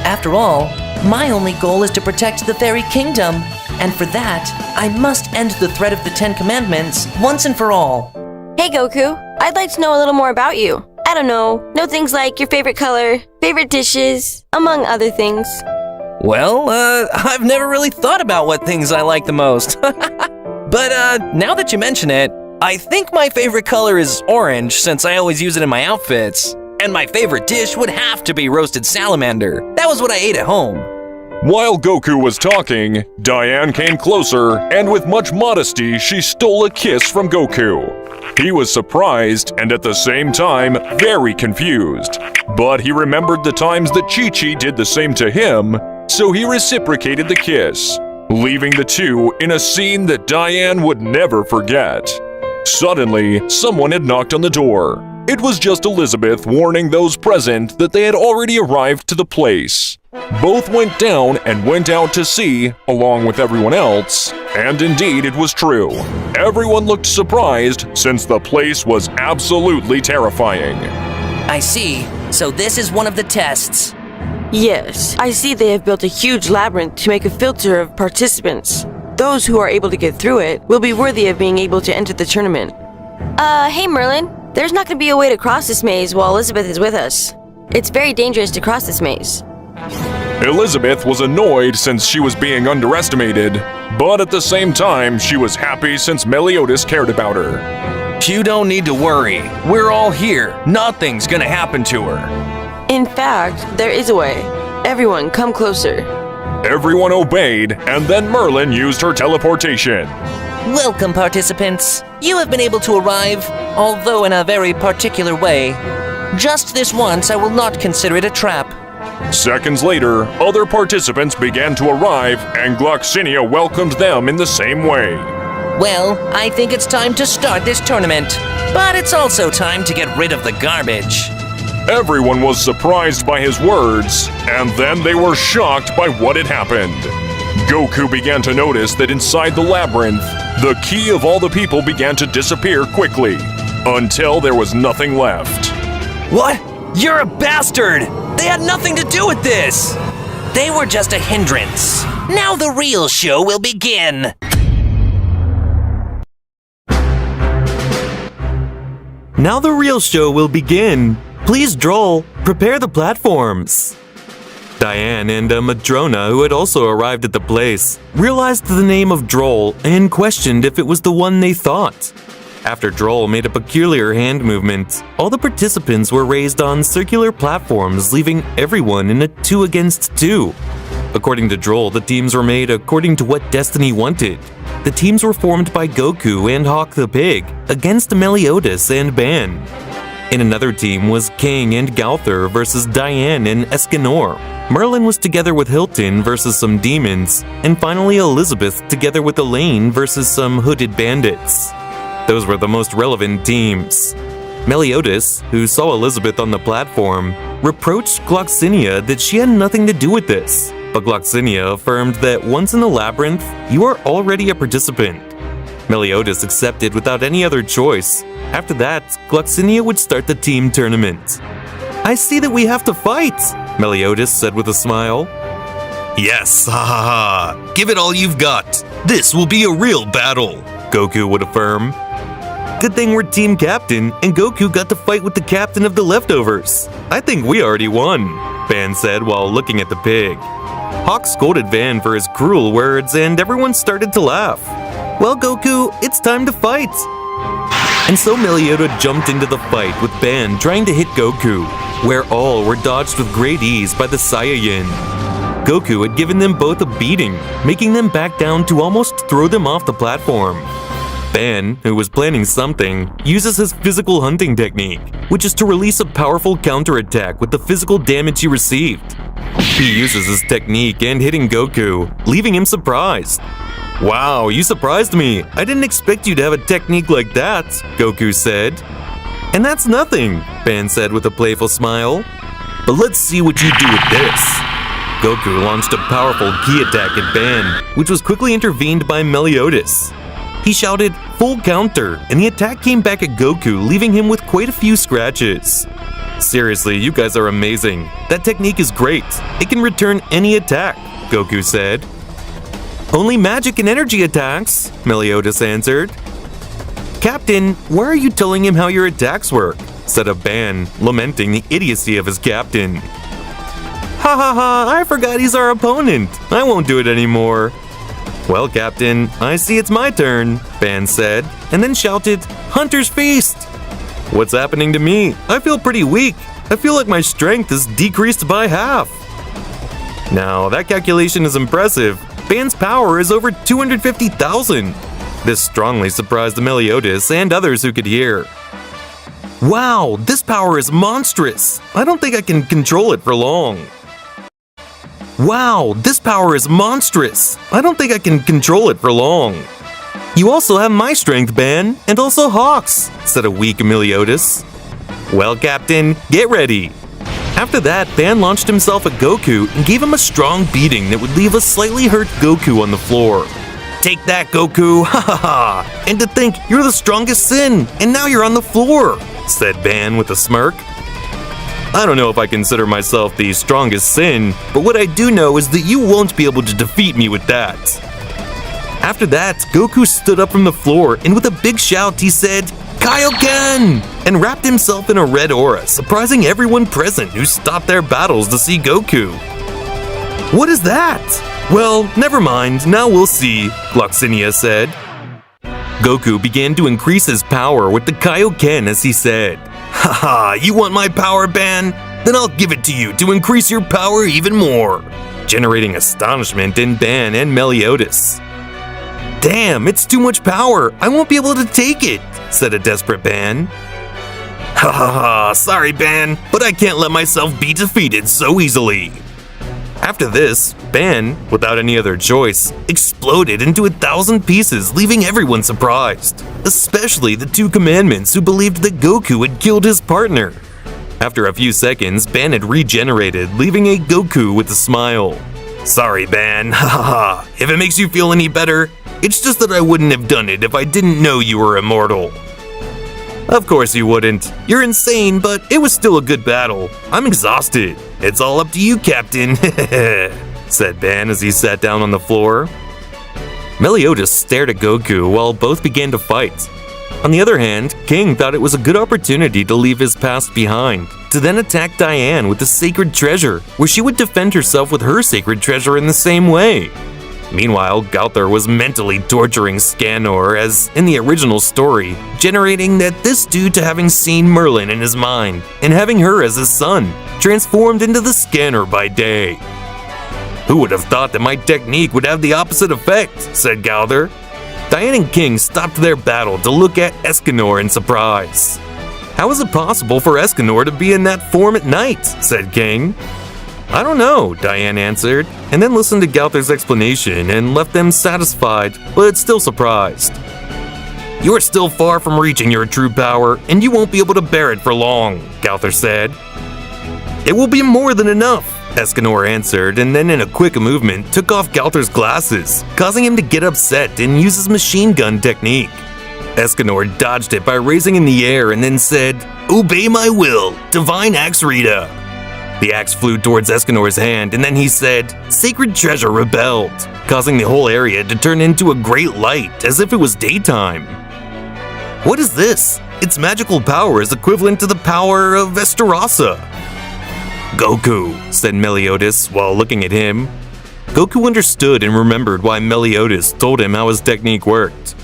After all, my only goal is to protect the fairy kingdom. And for that, I must end the threat of the 10 Commandments once and for all. Hey Goku, I'd like to know a little more about you. I don't know things like your favorite color, favorite dishes, among other things. Well, I've never really thought about what things I like the most. But now that you mention it, I think my favorite color is orange since I always use it in my outfits. And my favorite dish would have to be roasted salamander. That was what I ate at home. While Goku was talking, Diane came closer, and with much modesty, she stole a kiss from Goku. He was surprised and at the same time very confused. But he remembered the times that Chi-Chi did the same to him, so he reciprocated the kiss, leaving the two in a scene that Diane would never forget. Suddenly, someone had knocked on the door. It was just Elizabeth warning those present that they had already arrived to the place. Both went down and went out to see, along with everyone else, and indeed it was true. Everyone looked surprised since the place was absolutely terrifying. I see. So this is one of the tests. Yes, I see they have built a huge labyrinth to make a filter of participants. Those who are able to get through it will be worthy of being able to enter the tournament. Hey Merlin, there's not going to be a way to cross this maze while Elizabeth is with us. It's very dangerous to cross this maze. Elizabeth was annoyed since she was being underestimated, but at the same time, she was happy since Meliodas cared about her. You don't need to worry. We're all here. Nothing's gonna happen to her. In fact, there is a way. Everyone, come closer. Everyone obeyed, and then Merlin used her teleportation. Welcome, participants. You have been able to arrive, although in a very particular way. Just this once, I will not consider it a trap. Seconds later, other participants began to arrive, and Gloxinia welcomed them in the same way. Well, I think it's time to start this tournament. But it's also time to get rid of the garbage. Everyone was surprised by his words, and then they were shocked by what had happened. Goku began to notice that inside the labyrinth, the key of all the people began to disappear quickly, until there was nothing left. What? You're a bastard! They had nothing to do with this! They were just a hindrance. Now the real show will begin. Now the real show will begin. Please, Droll, prepare the platforms. Diane and a Madrona, who had also arrived at the place, realized the name of Droll and questioned if it was the one they thought. After Droll made a peculiar hand movement, all the participants were raised on circular platforms, leaving everyone in a 2 against 2. According to Droll, the teams were made according to what Destiny wanted. The teams were formed by Goku and Hawk the Pig against Meliodas and Ban. In another team was King and Gauther versus Diane and Escanor. Merlin was together with Hilton versus some demons, and finally Elizabeth together with Elaine versus some hooded bandits. Those were the most relevant teams. Meliodas, who saw Elizabeth on the platform, reproached Gloxinia that she had nothing to do with this, but Gloxinia affirmed that once in the labyrinth, you are already a participant. Meliodas accepted without any other choice. After that, Gloxinia would start the team tournament. "I see that we have to fight," Meliodas said with a smile. Yes, ha ha ha. Give it all you've got. This will be a real battle, Goku would affirm. "Good thing we're team captain, and Goku got to fight with the captain of the leftovers. I think we already won," Van said while looking at the pig. Hawk scolded Van for his cruel words, and everyone started to laugh. "Well, Goku, it's time to fight." And so Meliodas jumped into the fight with Ban trying to hit Goku, where all were dodged with great ease by the Saiyajin. Goku had given them both a beating, making them back down to almost throw them off the platform. Ban, who was planning something, uses his physical hunting technique, which is to release a powerful counterattack with the physical damage he received. He uses his technique and hitting Goku, leaving him surprised. "Wow, you surprised me. I didn't expect you to have a technique like that," Goku said. "And that's nothing," Ban said with a playful smile. "But let's see what you do with this." Goku launched a powerful ki attack at Ban, which was quickly intervened by Meliodas. He shouted, "Full counter," and the attack came back at Goku, leaving him with quite a few scratches. "Seriously, you guys are amazing. That technique is great. It can return any attack," Goku said. "Only magic and energy attacks," Meliodas answered. "Captain, why are you telling him how your attacks work?" said a Ban, lamenting the idiocy of his captain. "Ha ha ha, I forgot he's our opponent. I won't do it anymore." "Well, Captain, I see it's my turn," Ban said, and then shouted, "Hunter's Feast!" "What's happening to me? I feel pretty weak. I feel like my strength is decreased by half." Now, that calculation is impressive. Ban's power is over 250,000. This strongly surprised Meliodas and others who could hear. "Wow, this power is monstrous. I don't think I can control it for long." "Wow, this power is monstrous. I don't think I can control it for long." "You also have my strength, Ban, and also Hawk's," said a weak Meliodas. "Well, Captain, get ready." After that, Ban launched himself at Goku and gave him a strong beating that would leave a slightly hurt Goku on the floor. "Take that, Goku, ha ha ha! And to think you're the strongest Sin, and now you're on the floor," said Ban with a smirk. "I don't know if I consider myself the strongest Sin, but what I do know is that you won't be able to defeat me with that." After that, Goku stood up from the floor and with a big shout he said, "Kaioken!" and wrapped himself in a red aura, surprising everyone present who stopped their battles to see Goku. "What is that?" "Well, never mind, now we'll see," Gloxinia said. Goku began to increase his power with the Kaioken as he said, "Haha, you want my power, Ban? Then I'll give it to you to increase your power even more," generating astonishment in Ban and Meliodas. "Damn, it's too much power. I won't be able to take it," said a desperate Ban. "Ha ha ha, sorry Ban, but I can't let myself be defeated so easily." After this, Ban, without any other choice, exploded into 1,000 pieces, leaving everyone surprised, especially the two commandments who believed that Goku had killed his partner. After a few seconds, Ban had regenerated, leaving a Goku with a smile. Sorry, Ban, haha. If it makes you feel any better, it's just that I wouldn't have done it if I didn't know you were immortal. Of course you wouldn't. You're insane, but it was still a good battle. I'm exhausted. It's all up to you, Captain, said Ban as he sat down on the floor. Meliodas stared at Goku while both began to fight. On the other hand, King thought it was a good opportunity to leave his past behind, to then attack Diane with the sacred treasure, where she would defend herself with her sacred treasure in the same way. Meanwhile, Gowther was mentally torturing Scanor as in the original story, generating that this due to having seen Merlin in his mind and having her as his son, transformed into the Scanner by day. Who would have thought that my technique would have the opposite effect, said Gowther. Diane and King stopped their battle to look at Escanor in surprise. How is it possible for Escanor to be in that form at night, said King. I don't know, Diane answered, and then listened to Gowther's explanation and left them satisfied, but still surprised. You are still far from reaching your true power, and you won't be able to bear it for long, Gowther said. It will be more than enough, Escanor answered, and then in a quick movement took off Gowther's glasses, causing him to get upset and use his machine gun technique. Escanor dodged it by raising in the air and then said, Obey my will, Divine Axe Rita. The axe flew towards Escanor's hand, and then he said, Sacred Treasure rebelled, causing the whole area to turn into a great light as if it was daytime. What is this? Its magical power is equivalent to the power of Estarossa. Goku, said Meliodas while looking at him. Goku understood and remembered why Meliodas told him how his technique worked.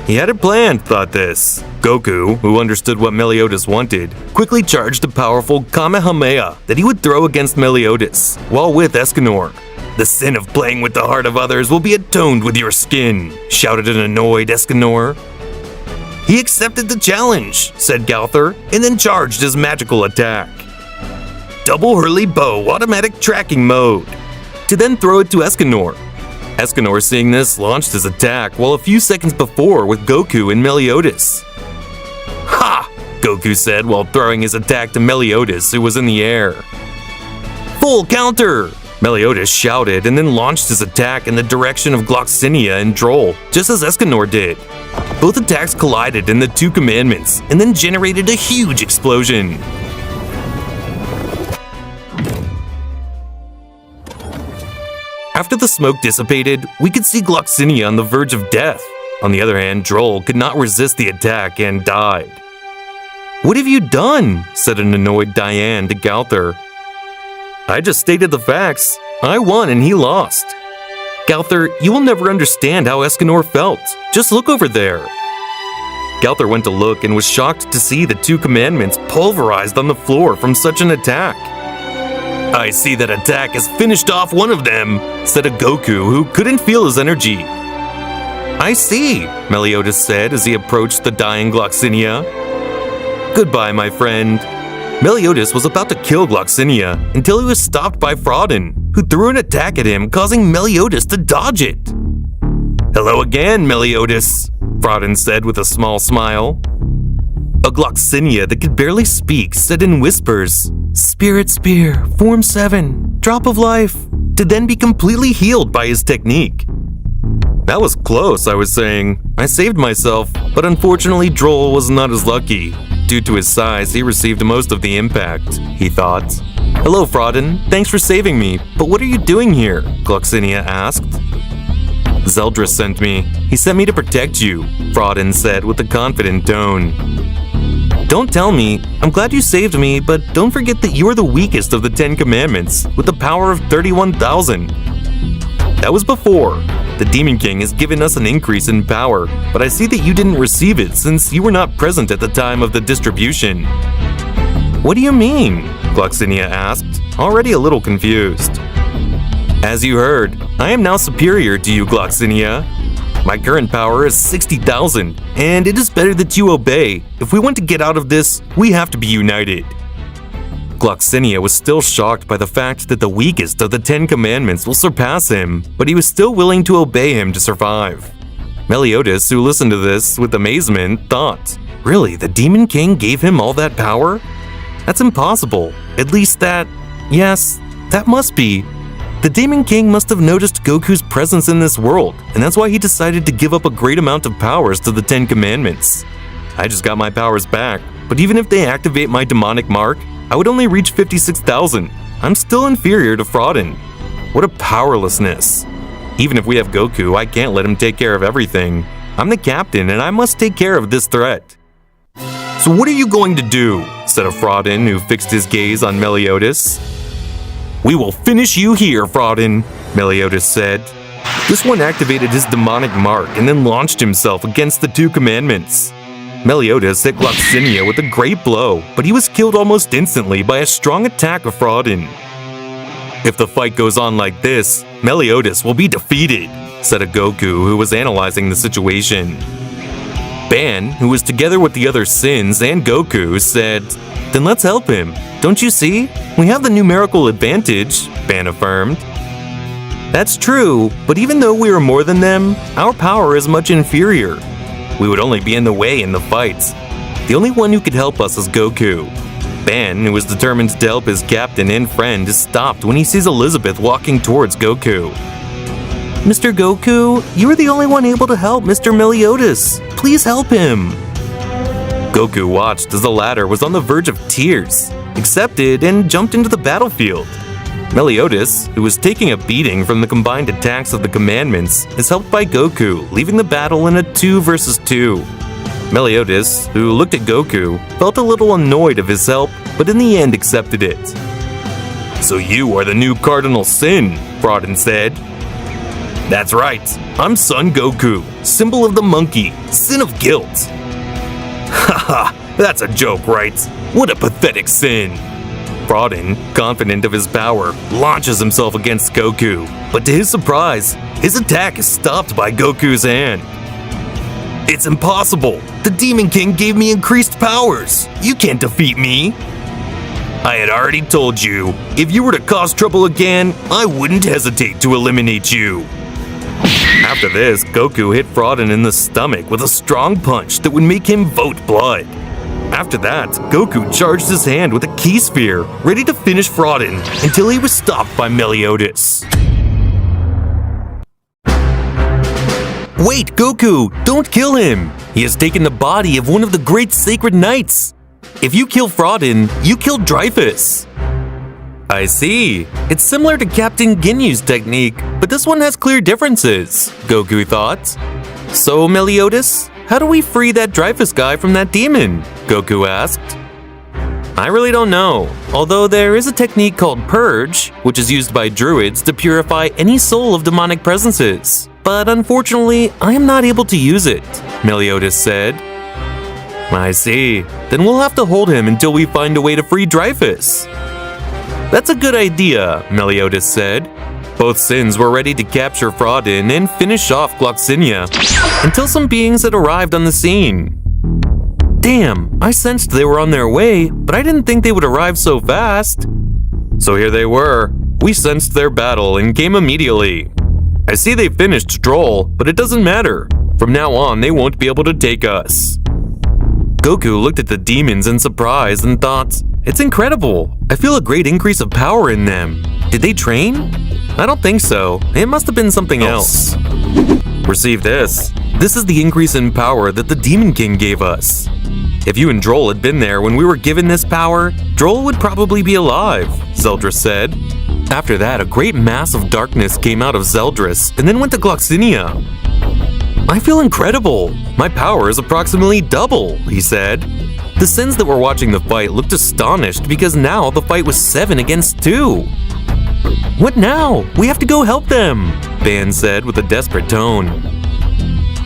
He had it planned, thought this. Goku, who understood what Meliodas wanted, quickly charged a powerful Kamehameha that he would throw against Meliodas, while with Escanor. The sin of playing with the heart of others will be atoned with your skin, shouted an annoyed Escanor. He accepted the challenge, said Gowther, and then charged his magical attack. Double Hurley Bow automatic tracking mode, to then throw it to Escanor. Escanor, seeing this, launched his attack, while a few seconds before with Goku and Meliodas. Ha! Goku said while throwing his attack to Meliodas, who was in the air. Full counter! Meliodas shouted and then launched his attack in the direction of Gloxinia and Droll, just as Escanor did. Both attacks collided in the two commandments and then generated a huge explosion. After the smoke dissipated, we could see Gloxinia on the verge of death. On the other hand, Droll could not resist the attack and died. What have you done? Said an annoyed Diane to Gowther. I just stated the facts. I won and he lost. Gowther, you will never understand how Escanor felt. Just look over there. Gowther went to look and was shocked to see the two commandments pulverized on the floor from such an attack. I see that attack has finished off one of them, said a Goku who couldn't feel his energy. I see, Meliodas said as he approached the dying Gloxinia. Goodbye, my friend. Meliodas was about to kill Gloxinia until he was stopped by Frodon, who threw an attack at him, causing Meliodas to dodge it. Hello again, Meliodas, Frodon said with a small smile. A Gloxinia that could barely speak said in whispers, Spirit Spear, Form 7, Drop of Life, to then be completely healed by his technique. That was close, I was saying. I saved myself, but unfortunately Droll was not as lucky. Due to his size, he received most of the impact, he thought. Hello, Frodon. Thanks for saving me, but what are you doing here? Gloxinia asked. Zeldris sent me. He sent me to protect you, Frodon said with a confident tone. Don't tell me. I'm glad you saved me, but don't forget that you are the weakest of the 10 Commandments, with the power of 31,000. That was before. The Demon King has given us an increase in power, but I see that you didn't receive it since you were not present at the time of the distribution. What do you mean? Gloxinia asked, already a little confused. As you heard, I am now superior to you, Gloxinia. My current power is 60,000, and it is better that you obey. If we want to get out of this, we have to be united. Gloxinia was still shocked by the fact that the weakest of the 10 commandments will surpass him, but he was still willing to obey him to survive. Meliodas, who listened to this with amazement, thought, really, the Demon King gave him all that power? That's impossible. At least yes, that must be. The Demon King must have noticed Goku's presence in this world, and that's why he decided to give up a great amount of powers to the 10 commandments. I just got my powers back, but even if they activate my demonic mark, I would only reach 56,000. I'm still inferior to Fraudin. What a powerlessness. Even if we have Goku, I can't let him take care of everything. I'm the captain and I must take care of this threat. So what are you going to do? Said a Fraudin who fixed his gaze on Meliodas. We will finish you here, Fraudin, Meliodas said. This one activated his demonic mark and then launched himself against the 2 commandments. Meliodas hit Gloxinia with a great blow, but he was killed almost instantly by a strong attack of Fraudin. If the fight goes on like this, Meliodas will be defeated, said a Goku who was analyzing the situation. Ban, who was together with the other Sins and Goku, said, then let's help him. Don't you see? We have the numerical advantage, Ban affirmed. That's true, but even though we are more than them, our power is much inferior. We would only be in the way in the fights. The only one who could help us is Goku. Ban, who was determined to help his captain and friend, is stopped when he sees Elizabeth walking towards Goku. Mr. Goku, you are the only one able to help Mr. Meliodas. Please help him. Goku watched as the latter was on the verge of tears, accepted, and jumped into the battlefield. Meliodas, who was taking a beating from the combined attacks of the commandments, is helped by Goku, leaving the battle in a 2 versus 2. Meliodas, who looked at Goku, felt a little annoyed of his help, but in the end accepted it. So you are the new Cardinal Sin, Fraudin said. That's right, I'm Son Goku, symbol of the monkey, sin of guilt. Haha, that's a joke, right? What a pathetic sin. Fraudin, confident of his power, launches himself against Goku, but to his surprise, his attack is stopped by Goku's hand. It's impossible! The Demon King gave me increased powers! You can't defeat me! I had already told you, if you were to cause trouble again, I wouldn't hesitate to eliminate you. After this, Goku hit Fraudin in the stomach with a strong punch that would make him vote blood. After that, Goku charged his hand with a key sphere, ready to finish Fraudin, until he was stopped by Meliodas. Wait, Goku! Don't kill him! He has taken the body of one of the great sacred knights! If you kill Fraudin, you kill Dreyfus! I see. It's similar to Captain Ginyu's technique, but this one has clear differences, Goku thought. So, Meliodas, how do we free that Dreyfus guy from that demon? Goku asked. I really don't know, although there is a technique called Purge, which is used by druids to purify any soul of demonic presences. But unfortunately, I am not able to use it, Meliodas said. I see. Then we'll have to hold him until we find a way to free Dreyfus. That's a good idea, Meliodas said. Both Sins were ready to capture Fraudin and finish off Gloxinia, until some beings had arrived on the scene. Damn, I sensed they were on their way, but I didn't think they would arrive so fast. So here they were. We sensed their battle and came immediately. I see they finished Droll, but it doesn't matter. From now on, they won't be able to take us. Goku looked at the demons in surprise and thought, it's incredible. I feel a great increase of power in them. Did they train? I don't think so. It must have been something else. Receive this. This is the increase in power that the Demon King gave us. If you and Droll had been there when we were given this power, Droll would probably be alive, Zeldris said. After that, a great mass of darkness came out of Zeldris and then went to Gloxinia. I feel incredible. My power is approximately double, he said. The Sins that were watching the fight looked astonished because now the fight was 7 against 2. What now? We have to go help them, Ban said with a desperate tone.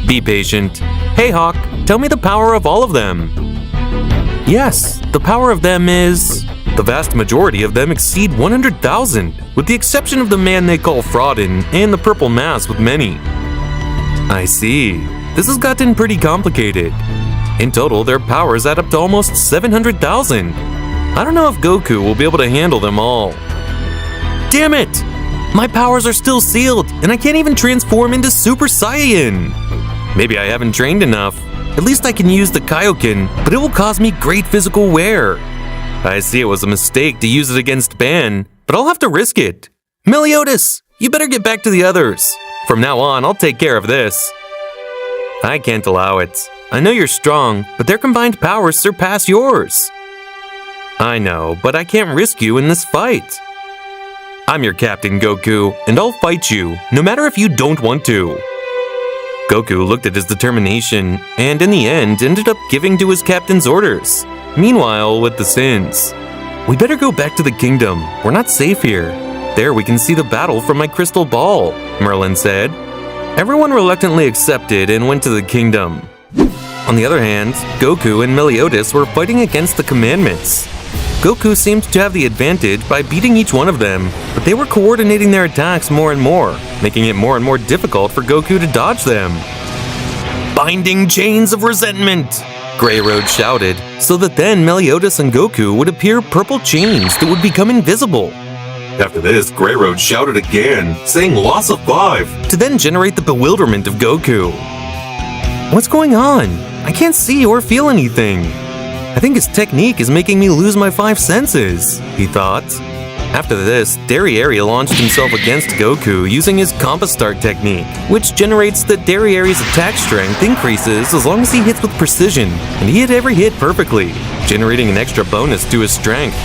Be patient. Hey Hawk, tell me the power of all of them. Yes, the power of them is... The vast majority of them exceed 100,000, with the exception of the man they call Fraudin and the purple mass with many. I see. This has gotten pretty complicated. In total, their powers add up to almost 700,000. I don't know if Goku will be able to handle them all. Damn it! My powers are still sealed, and I can't even transform into Super Saiyan. Maybe I haven't trained enough. At least I can use the Kaioken, but it will cause me great physical wear. I see it was a mistake to use it against Ban, but I'll have to risk it. Meliodas, you better get back to the others. From now on, I'll take care of this. I can't allow it. I know you're strong, but their combined powers surpass yours. I know, but I can't risk you in this fight. I'm your captain, Goku, and I'll fight you, no matter if you don't want to. Goku looked at his determination, and in the end ended up giving to his captain's orders. Meanwhile, with the Sins, we better go back to the kingdom. We're not safe here. There we can see the battle from my crystal ball, Merlin said. Everyone reluctantly accepted and went to the kingdom. On the other hand, Goku and Meliodas were fighting against the commandments. Goku seemed to have the advantage by beating each one of them, but they were coordinating their attacks more and more, making it more and more difficult for Goku to dodge them. Binding chains of resentment! Grey Road shouted, so that then Meliodas and Goku would appear purple chains that would become invisible. After this, Grey Road shouted again, saying loss of 5. To then generate the bewilderment of Goku. What's going on? I can't see or feel anything. I think his technique is making me lose my 5 senses, he thought. After this, Derriere launched himself against Goku using his Compass Start technique, which generates that Derriere's attack strength increases as long as he hits with precision, and he hit every hit perfectly, generating an extra bonus to his strength.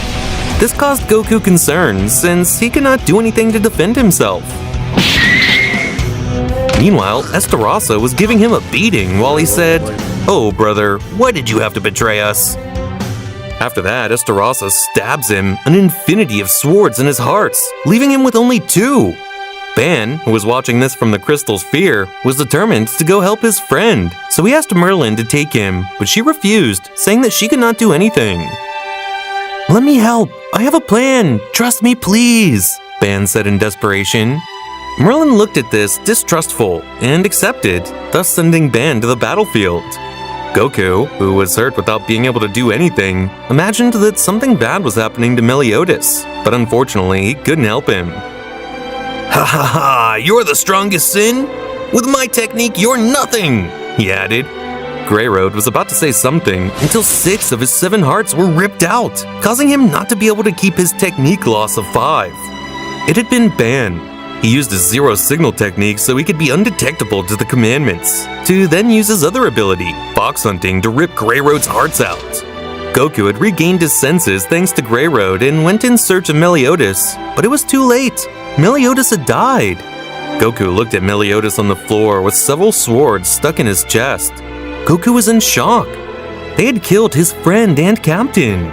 This caused Goku concern, since he cannot do anything to defend himself. Meanwhile, Estarossa was giving him a beating while he said, "Oh brother, why did you have to betray us?" After that, Estarossa stabs him an infinity of swords in his hearts, leaving him with only 2. Ban, who was watching this from the crystal sphere, was determined to go help his friend, so he asked Merlin to take him, but she refused, saying that she could not do anything. "Let me help. I have a plan. Trust me, please," Ban said in desperation. Merlin looked at this distrustful and accepted, thus sending Ban to the battlefield. Goku, who was hurt without being able to do anything, imagined that something bad was happening to Meliodas, but unfortunately he couldn't help him. Ha ha ha, you're the strongest Sin? With my technique, you're nothing, he added. Grey Road was about to say something until 6 of his 7 hearts were ripped out, causing him not to be able to keep his technique loss of 5. It had been Ban. He used his Zero Signal technique so he could be undetectable to the commandments, to then use his other ability, Fox Hunting, to rip Grey Road's hearts out. Goku had regained his senses thanks to Grey Road and went in search of Meliodas, but it was too late. Meliodas had died. Goku looked at Meliodas on the floor with several swords stuck in his chest. Goku was in shock. They had killed his friend and captain.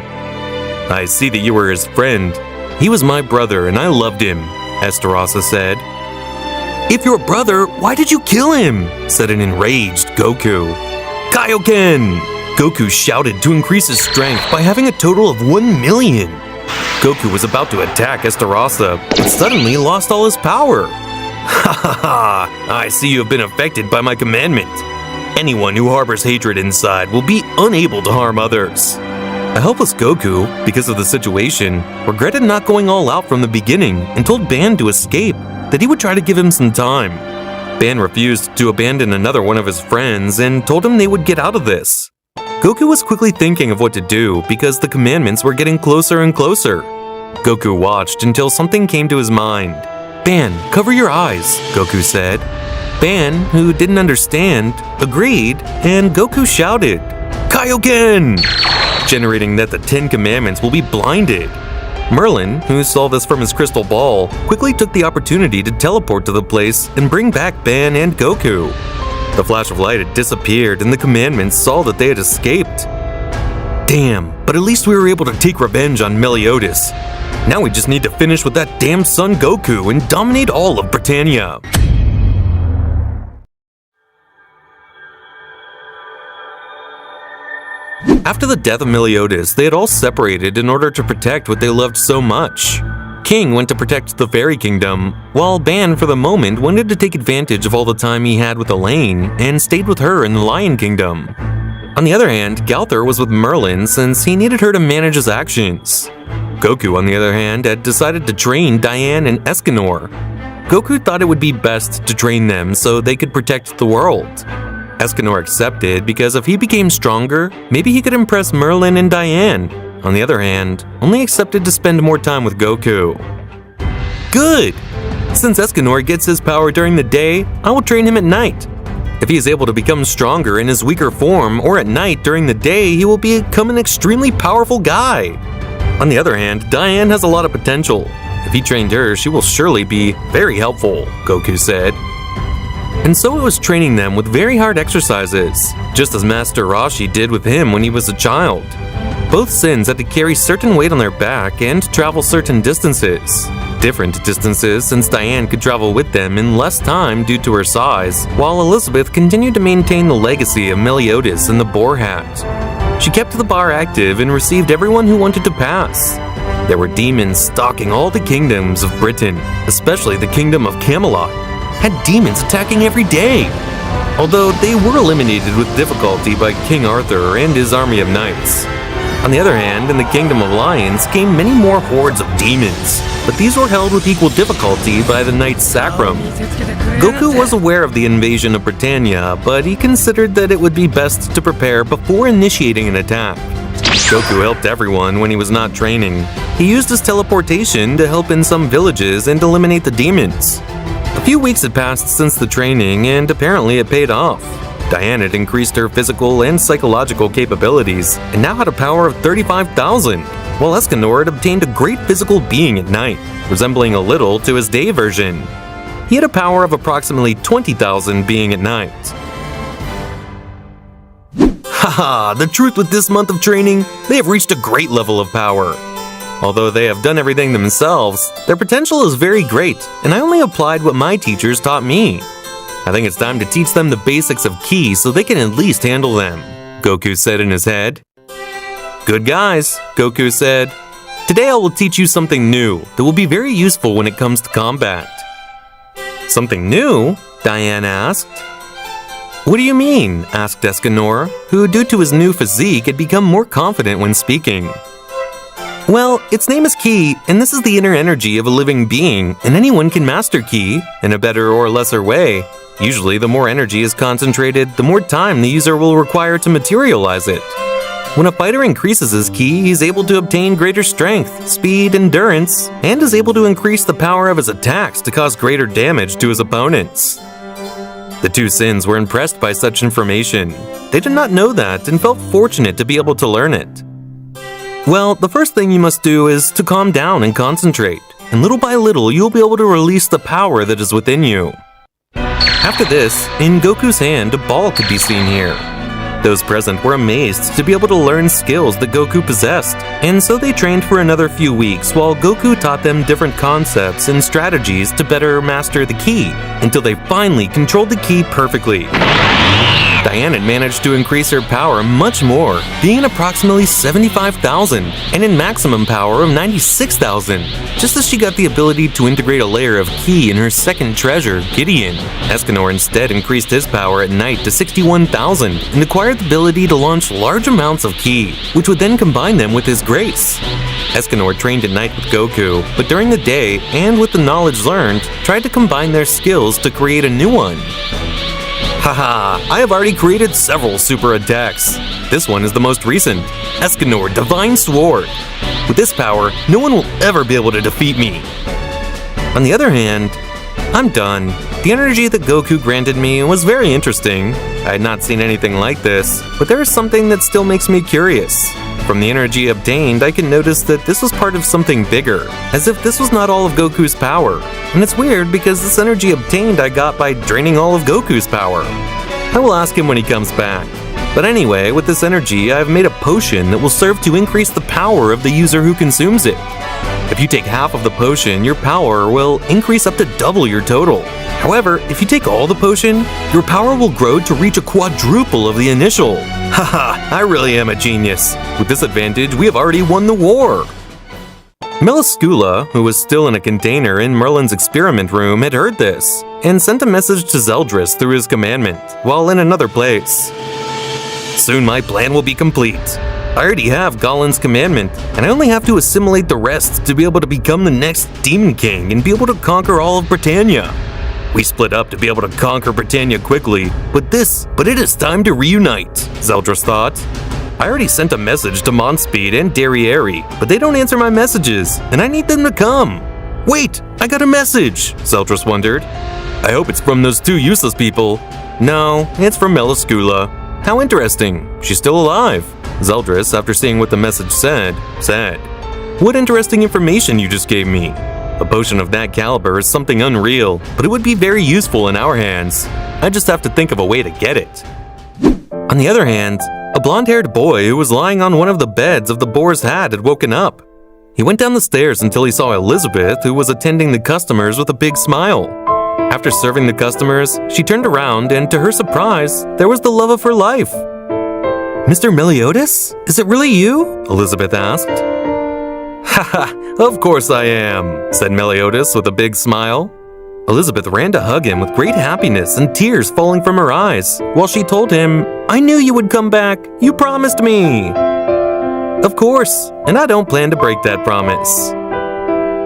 "I see that you were his friend. He was my brother and I loved him," Estarossa said. "If your brother, why did you kill him?" said an enraged Goku. "Kaioken!" Goku shouted to increase his strength by having a total of 1 million. Goku was about to attack Estarossa, but suddenly lost all his power. "Ha ha ha! I see you have been affected by my commandment. Anyone who harbors hatred inside will be unable to harm others." A helpless Goku, because of the situation, regretted not going all out from the beginning and told Ban to escape, that he would try to give him some time. Ban refused to abandon another one of his friends and told him they would get out of this. Goku was quickly thinking of what to do because the commandments were getting closer and closer. Goku watched until something came to his mind. "Ban, cover your eyes," Goku said. Ban, who didn't understand, agreed, and Goku shouted, "Kaioken!" generating that the 10 commandments will be blinded. Merlin, who saw this from his crystal ball, quickly took the opportunity to teleport to the place and bring back Ban and Goku. The flash of light had disappeared and the commandments saw that they had escaped. Damn, but at least we were able to take revenge on Meliodas. Now we just need to finish with that damn Son Goku and dominate all of Britannia. After the death of Meliodas, they had all separated in order to protect what they loved so much. King went to protect the Fairy Kingdom, while Ban for the moment wanted to take advantage of all the time he had with Elaine and stayed with her in the Lion Kingdom. On the other hand, Galther was with Merlin since he needed her to manage his actions. Goku, on the other hand, had decided to train Diane and Escanor. Goku thought it would be best to train them so they could protect the world. Escanor accepted because if he became stronger, maybe he could impress Merlin and Diane. On the other hand, only accepted to spend more time with Goku. Good! Since Escanor gets his power during the day, I will train him at night. If he is able to become stronger in his weaker form or at night during the day, he will become an extremely powerful guy. On the other hand, Diane has a lot of potential. If he trained her, she will surely be very helpful, Goku said. And so it was training them with very hard exercises, just as Master Roshi did with him when he was a child. Both Sins had to carry certain weight on their back and travel certain distances. Different distances since Diane could travel with them in less time due to her size, while Elizabeth continued to maintain the legacy of Meliodas and the Boar Hat. She kept the bar active and received everyone who wanted to pass. There were demons stalking all the kingdoms of Britain, especially the kingdom of Camelot. Had demons attacking every day. Although they were eliminated with difficulty by King Arthur and his army of knights. On the other hand, in the Kingdom of Lions came many more hordes of demons, but these were held with equal difficulty by the Knights Sacrum. Goku was aware of the invasion of Britannia, but he considered that it would be best to prepare before initiating an attack. Goku helped everyone when he was not training. He used his teleportation to help in some villages and eliminate the demons. A few weeks had passed since the training, and apparently it paid off. Diane had increased her physical and psychological capabilities, and now had a power of 35,000, while Escanor had obtained a great physical being at night, resembling a little to his day version. He had a power of approximately 20,000 being at night. Haha, the truth with this month of training, they have reached a great level of power. Although they have done everything themselves, their potential is very great, and I only applied what my teachers taught me. I think it's time to teach them the basics of ki so they can at least handle them, Goku said in his head. Good guys, Goku said. Today I will teach you something new that will be very useful when it comes to combat. Something new? Diane asked. What do you mean? Asked Escanor, who due to his new physique had become more confident when speaking. Well, its name is Ki, and this is the inner energy of a living being, and anyone can master Ki in a better or lesser way. Usually, the more energy is concentrated, the more time the user will require to materialize it. When a fighter increases his Ki, he's able to obtain greater strength, speed, endurance, and is able to increase the power of his attacks to cause greater damage to his opponents. The two Sins were impressed by such information. They did not know that and felt fortunate to be able to learn it. Well, the first thing you must do is to calm down and concentrate, and little by little you'll be able to release the power that is within you. After this, in Goku's hand, a ball could be seen here. Those present were amazed to be able to learn skills that Goku possessed, and so they trained for another few weeks while Goku taught them different concepts and strategies to better master the ki, until they finally controlled the ki perfectly. Diane had managed to increase her power much more, being at approximately 75,000 and in maximum power of 96,000, just as she got the ability to integrate a layer of ki in her second treasure, Gideon. Escanor instead increased his power at night to 61,000 and acquired the ability to launch large amounts of ki, which would then combine them with his grace. Escanor trained at night with Goku, but during the day, and with the knowledge learned, tried to combine their skills to create a new one. Haha, I have already created several super attacks. This one is the most recent, Escanor Divine Sword. With this power, no one will ever be able to defeat me. On the other hand, I'm done. The energy that Goku granted me was very interesting. I had not seen anything like this, but there is something that still makes me curious. From the energy obtained, I can notice that this was part of something bigger, as if this was not all of Goku's power. And it's weird because this energy obtained I got by draining all of Goku's power. I will ask him when he comes back. But anyway, with this energy, I have made a potion that will serve to increase the power of the user who consumes it. If you take half of the potion, your power will increase up to double your total. However, if you take all the potion, your power will grow to reach a quadruple of the initial. Haha, I really am a genius. With this advantage, we have already won the war. Meliscula, who was still in a container in Merlin's experiment room, had heard this, and sent a message to Zeldris through his commandment, while in another place. Soon my plan will be complete. I already have Galen's commandment, and I only have to assimilate the rest to be able to become the next Demon King and be able to conquer all of Britannia. We split up to be able to conquer Britannia quickly, but it is time to reunite, Zeldris thought. I already sent a message to Monspeed and Derriere, but they don't answer my messages, and I need them to come. Wait, I got a message, Zeldris wondered. I hope it's from those two useless people. No, it's from Meliscula. How interesting, she's still alive. Zeldris, after seeing what the message said, "What interesting information you just gave me. A potion of that caliber is something unreal, but it would be very useful in our hands. I just have to think of a way to get it." On the other hand, a blonde-haired boy who was lying on one of the beds of the boar's hat had woken up. He went down the stairs until he saw Elizabeth, who was attending the customers with a big smile. After serving the customers, she turned around and, to her surprise, there was the love of her life. "Mr. Meliodas? Is it really you?" Elizabeth asked. "Haha, of course I am," said Meliodas with a big smile. Elizabeth ran to hug him with great happiness and tears falling from her eyes, while she told him, "I knew you would come back. You promised me." "Of course, and I don't plan to break that promise."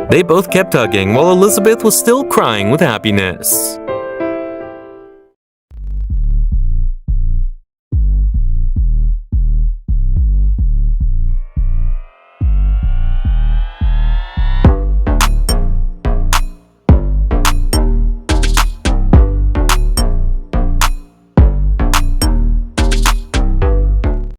They both kept hugging while Elizabeth was still crying with happiness.